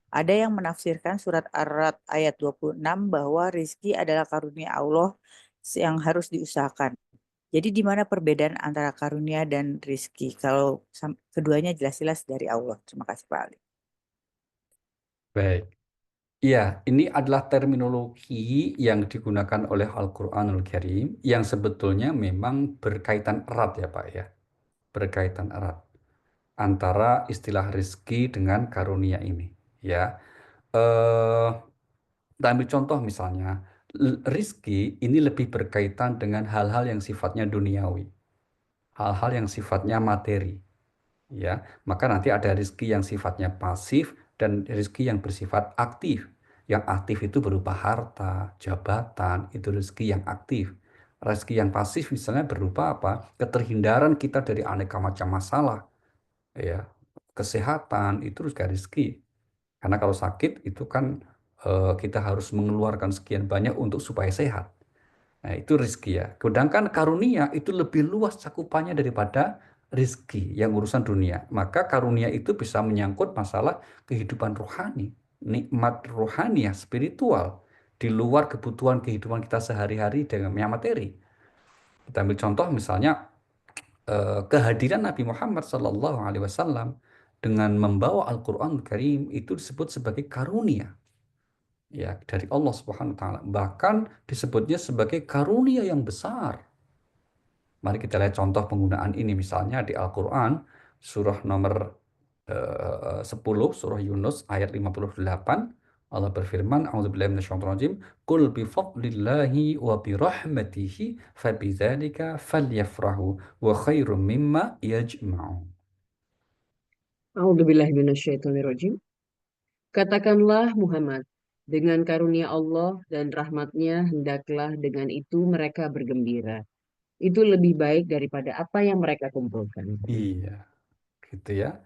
A: Ada yang menafsirkan surat Ar-Ra'd ayat 26 bahwa rizki adalah karunia Allah yang harus diusahakan. Jadi di mana perbedaan antara karunia dan rizki? Kalau keduanya jelas-jelas dari Allah. Terima kasih Pak Ali.
B: Baik. Iya, ini adalah terminologi yang digunakan oleh Al-Quranul Karim yang sebetulnya memang berkaitan erat ya Pak ya. Berkaitan erat antara istilah rizki dengan karunia ini. Ya, kita ambil contoh misalnya, rizki ini lebih berkaitan dengan hal-hal yang sifatnya duniawi, hal-hal yang sifatnya materi. Ya, maka nanti ada rizki yang sifatnya pasif dan rizki yang bersifat aktif. Yang aktif itu berupa harta, jabatan, itu rizki yang aktif. Rizki yang pasif misalnya berupa apa? Keterhindaran kita dari aneka macam masalah, ya, kesehatan itu juga rizki. Karena kalau sakit itu kan kita harus mengeluarkan sekian banyak untuk supaya sehat. Nah, itu rizki ya. Sedangkan karunia itu lebih luas cakupannya daripada rizki yang urusan dunia. Maka karunia itu bisa menyangkut masalah kehidupan rohani, nikmat rohani ya, spiritual, di luar kebutuhan kehidupan kita sehari-hari dengan yang materi. Kita ambil contoh misalnya kehadiran Nabi Muhammad SAW dengan membawa Al-Quran Karim itu disebut sebagai karunia ya dari Allah Subhanahu wa taala. Bahkan disebutnya sebagai karunia yang besar. Mari kita lihat contoh penggunaan ini misalnya di Al-Quran surah nomor 10 surah Yunus ayat 58 Allah berfirman A'udzubillahi minasyaitonirrajim Qul bi fadlillahi wa bi rahmatihi fabidzalika falyafrahu wa khairum mimma yajma'un.
C: A'udzubillahi minasyaitonirrajim. Katakanlah Muhammad, dengan karunia Allah dan rahmatnya hendaklah dengan itu mereka bergembira. Itu lebih baik daripada apa yang mereka kumpulkan.
B: Iya, gitu ya.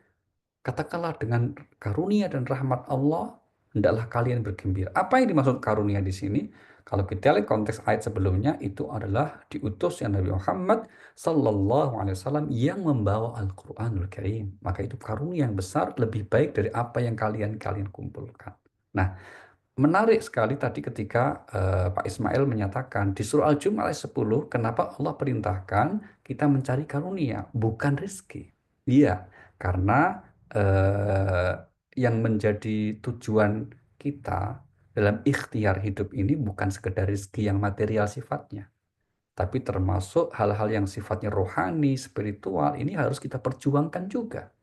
B: Katakanlah dengan karunia dan rahmat Allah, hendaklah kalian bergembira. Apa yang dimaksud karunia di sini? Kalau kita lihat konteks ayat sebelumnya, itu adalah diutusnya Nabi Muhammad Sallallahu Alaihi Wasallam yang membawa Al-Quranul Karim. Maka itu karunia yang besar, lebih baik dari apa yang kalian kumpulkan. Nah, menarik sekali tadi ketika Pak Ismail menyatakan di surah Al-Jumu'ah ayat 10, kenapa Allah perintahkan kita mencari karunia, bukan rezeki. Iya, karena eh, yang menjadi tujuan kita dalam ikhtiar hidup ini bukan sekedar rezeki yang material sifatnya, tapi termasuk hal-hal yang sifatnya rohani, spiritual, ini harus kita perjuangkan juga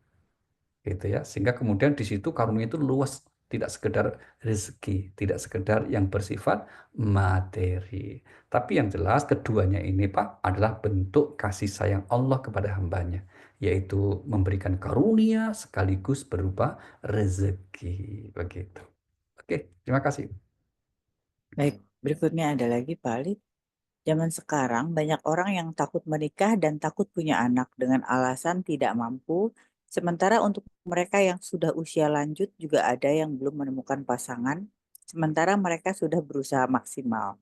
B: gitu ya, sehingga kemudian di situ karunia itu luas, tidak sekedar rezeki, tidak sekedar yang bersifat materi, tapi yang jelas keduanya ini Pak adalah bentuk kasih sayang Allah kepada hambanya, yaitu memberikan karunia sekaligus berupa rezeki begitu. Oke, terima kasih.
A: Baik, berikutnya ada lagi Pak Ali. Zaman sekarang banyak orang yang takut menikah dan takut punya anak dengan alasan tidak mampu. Sementara untuk mereka yang sudah usia lanjut juga ada yang belum menemukan pasangan. Sementara mereka sudah berusaha maksimal.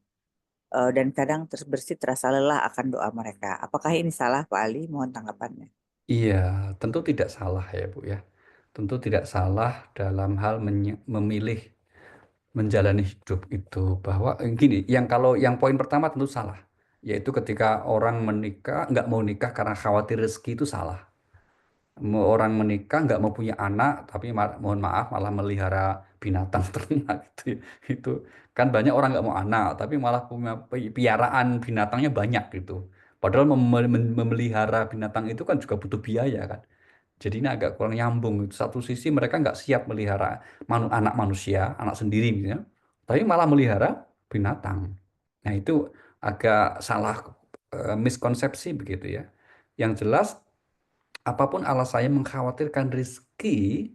A: Dan kadang terbersih terasa lelah akan doa mereka. Apakah ini salah Pak Ali? Mohon tanggapannya.
B: Iya, tentu tidak salah ya Bu ya, tentu tidak salah dalam hal memilih menjalani hidup itu, bahwa gini, yang kalau yang poin pertama tentu salah, yaitu ketika orang menikah nggak mau nikah karena khawatir rezeki, itu salah. Orang menikah nggak mau punya anak tapi mohon maaf malah melihara binatang ternak gitu ya. Itu kan banyak orang nggak mau anak tapi malah punya piaraan binatangnya banyak gitu, padahal memelihara binatang itu kan juga butuh biaya kan. Jadi ini agak kurang nyambung. Satu sisi mereka nggak siap melihara anak manusia, anak sendiri misalnya, tapi malah melihara binatang. Nah itu agak salah, miskonsepsi begitu ya. Yang jelas apapun alasannya mengkhawatirkan rizki,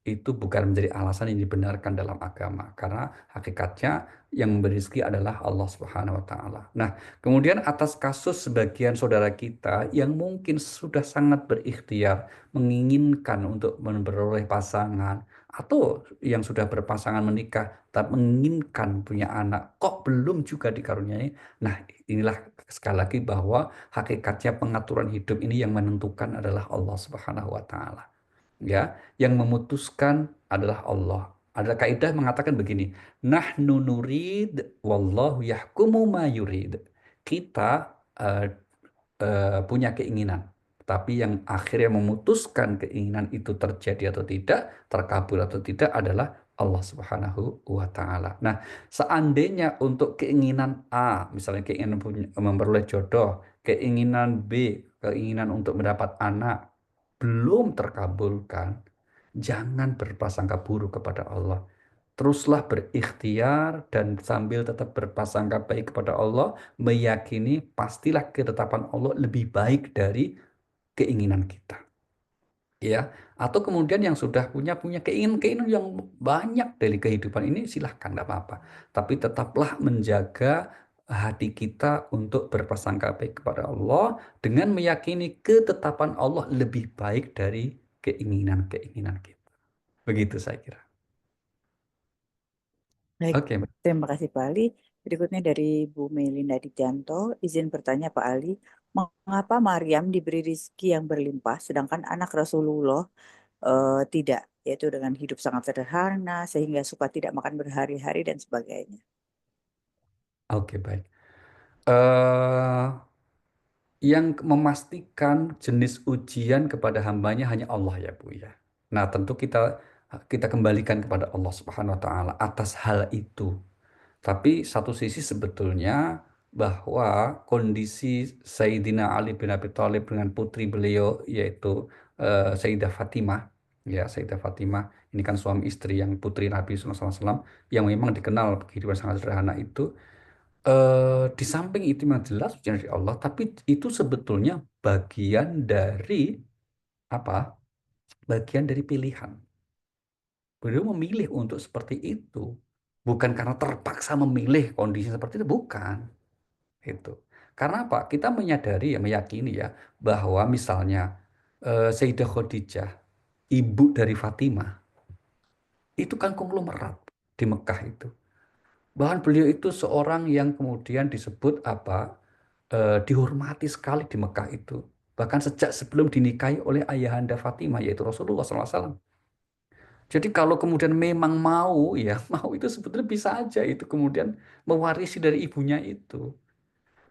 B: itu bukan menjadi alasan yang dibenarkan dalam agama, karena hakikatnya yang memberi rezeki adalah Allah Subhanahu wa taala. Nah, kemudian atas kasus sebagian saudara kita yang mungkin sudah sangat berikhtiar menginginkan untuk memperoleh pasangan, atau yang sudah berpasangan menikah tapi menginginkan punya anak kok belum juga dikaruniai. Nah, inilah sekali lagi bahwa hakikatnya pengaturan hidup ini yang menentukan adalah Allah Subhanahu wa taala. Ya, yang memutuskan adalah Allah. Ada kaidah mengatakan begini, nahnu nurid wallahu yahkumu ma yurid. Kita punya keinginan, tapi yang akhirnya memutuskan keinginan itu terjadi atau tidak, terkabul atau tidak adalah Allah Subhanahu wa taala. Nah, seandainya untuk keinginan A, misalnya keinginan memperoleh jodoh, keinginan B, keinginan untuk mendapat anak belum terkabulkan, jangan berprasangka buruk kepada Allah. Teruslah berikhtiar dan sambil tetap berprasangka baik kepada Allah, meyakini pastilah ketetapan Allah lebih baik dari keinginan kita. Ya, atau kemudian yang sudah punya keinginan-keinginan yang banyak dari kehidupan ini, silahkan, tidak apa-apa. Tapi tetaplah menjaga hati kita untuk berprasangka baik kepada Allah dengan meyakini ketetapan Allah lebih baik dari keinginan-keinginan kita. Begitu saya kira.
A: Baik,
B: Oke, Mbak.
A: terima kasih Pak Ali. Berikutnya dari Bu Melinda Dijanto, izin bertanya Pak Ali, mengapa Maryam diberi rezeki yang berlimpah sedangkan anak Rasulullah tidak, yaitu dengan hidup sangat sederhana sehingga suka tidak makan berhari-hari dan sebagainya.
B: Oke, baik. eh yang memastikan jenis ujian kepada hambanya hanya Allah ya Bu ya. Nah, tentu kita kembalikan kepada Allah Subhanahu wa taala atas hal itu. Tapi satu sisi sebetulnya bahwa kondisi Sayyidina Ali bin Abi Thalib dengan putri beliau yaitu Sayyidah Fatimah, ya Sayyidah Fatimah ini kan suami istri yang putri Nabi SAW yang memang dikenal kehidupan sangat sederhana itu, di samping itu memang jelas ujian dari Allah, tapi itu sebetulnya bagian dari apa? Bagian dari pilihan. Beliau memilih untuk seperti itu, bukan karena terpaksa memilih kondisi seperti itu, bukan. Itu. Karena apa? Kita menyadari ya, meyakini ya, bahwa misalnya Sayyidah Khadijah, ibu dari Fatimah, itu kan konglomerat di Mekah itu. Bahkan beliau itu seorang yang kemudian disebut apa? Dihormati sekali di Mekah itu. Bahkan sejak sebelum dinikahi oleh ayahanda Fatimah yaitu Rasulullah SAW. Jadi kalau kemudian memang mau ya, mau itu sebetulnya bisa aja itu kemudian mewarisi dari ibunya itu.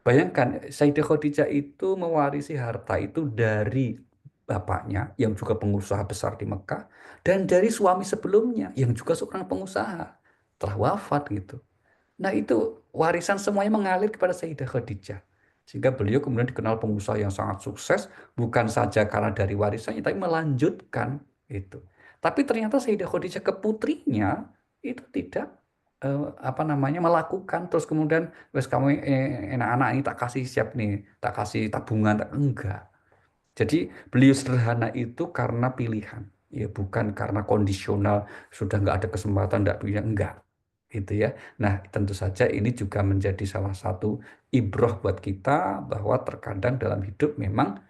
B: Bayangkan Sayyidah Khadijah itu mewarisi harta itu dari bapaknya yang juga pengusaha besar di Mekah dan dari suami sebelumnya yang juga seorang pengusaha telah wafat gitu. Nah itu warisan semuanya mengalir kepada Sayyidah Khadijah. Sehingga beliau kemudian dikenal pengusaha yang sangat sukses, bukan saja karena dari warisannya, tapi melanjutkan itu. Tapi ternyata Sayyidah Khadijah ke putrinya itu tidak apa namanya melakukan terus kemudian wes kamu anak-anak ini tak kasih siap nih, tak kasih tabungan, tak enggak. Jadi beliau sederhana itu karena pilihan, ya bukan karena kondisional sudah nggak ada kesempatan, nggak punya, enggak gitu ya. Nah, tentu saja ini juga menjadi salah satu ibroh buat kita bahwa terkadang dalam hidup memang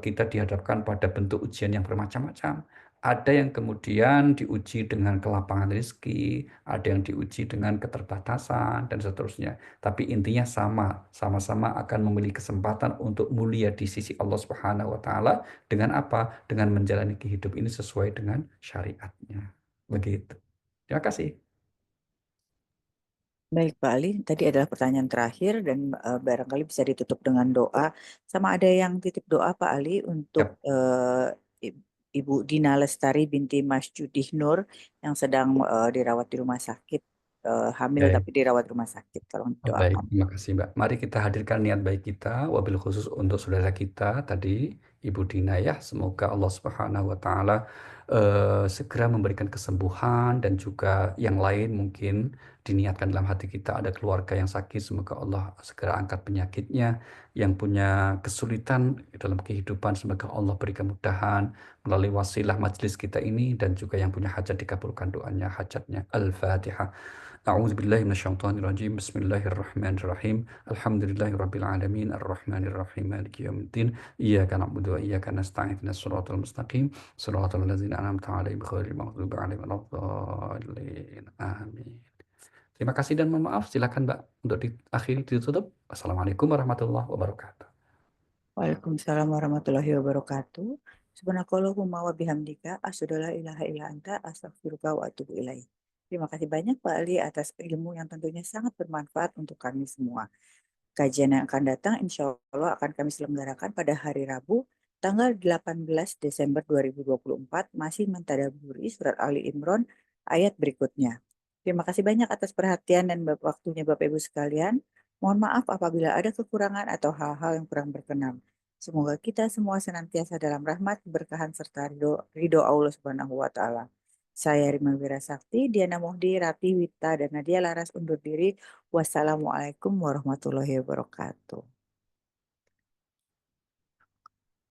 B: kita dihadapkan pada bentuk ujian yang bermacam-macam. Ada yang kemudian diuji dengan kelapangan rezeki, ada yang diuji dengan keterbatasan dan seterusnya. Tapi intinya sama-sama akan memiliki kesempatan untuk mulia di sisi Allah Subhanahu wa taala dengan apa? Dengan menjalani hidup ini sesuai dengan syariatnya. Begitu. Terima kasih.
A: Baik Pak Ali, tadi adalah pertanyaan terakhir dan barangkali bisa ditutup dengan doa. Sama ada yang titip doa Pak Ali untuk
B: Yap,
A: Ibu Dina Lestari binti Mas Judih Nur yang sedang dirawat di rumah sakit, hamil tapi
B: baik.
A: dirawat di rumah sakit. Tolong
B: Baik,
A: doakan.
B: terima kasih Mbak. Mari kita hadirkan niat baik kita, wabil khusus untuk saudara kita tadi, Ibu Dina ya. Semoga Allah Subhanahu wa taala segera memberikan kesembuhan dan juga yang lain mungkin diniatkan dalam hati kita ada keluarga yang sakit, semoga Allah segera angkat penyakitnya, yang punya kesulitan dalam kehidupan, semoga Allah beri kemudahan melalui wasilah majelis kita ini, dan juga yang punya hajat dikabulkan doanya, hajatnya. Al-Fatihah. A'udzubillahi minasyaitonirrajim. Bismillahirrahmanirrahim. Alhamdulillahirabbil alamin arrahmanir rahim maliki yaumiddin. Iyyaka na'budu wa iyyaka nasta'in ihdinas siratal mustaqim siratal ladzina an'amta 'alaihim ghairil maghdubi 'alaihim waladdallin. Amin. Terima kasih dan mohon maaf. Silakan Mbak untuk diakhiri, ditutup. Wassalamualaikum warahmatullahi wabarakatuh.
A: Waalaikumsalam warahmatullahi wabarakatuh. Subhanakallahumma wa bihamdika asyhadu an la ilaha illa anta astaghfiruka wa atubu ilaik. Terima kasih banyak Pak Ali atas ilmu yang tentunya sangat bermanfaat untuk kami semua. Kajian yang akan datang insya Allah akan kami selenggarakan pada hari Rabu tanggal 18 Desember 2024 masih mentadaburi surat Ali Imran ayat berikutnya. Terima kasih banyak atas perhatian dan waktunya Bapak Ibu sekalian. Mohon maaf apabila ada kekurangan atau hal-hal yang kurang berkenan. Semoga kita semua senantiasa dalam rahmat, keberkahan serta ridho Allah Subhanahu wa taala. Saya Rima Wirasakti, Diana Mohdi, Rati Wita, dan Nadia Laras undur diri. Wassalamualaikum warahmatullahi wabarakatuh.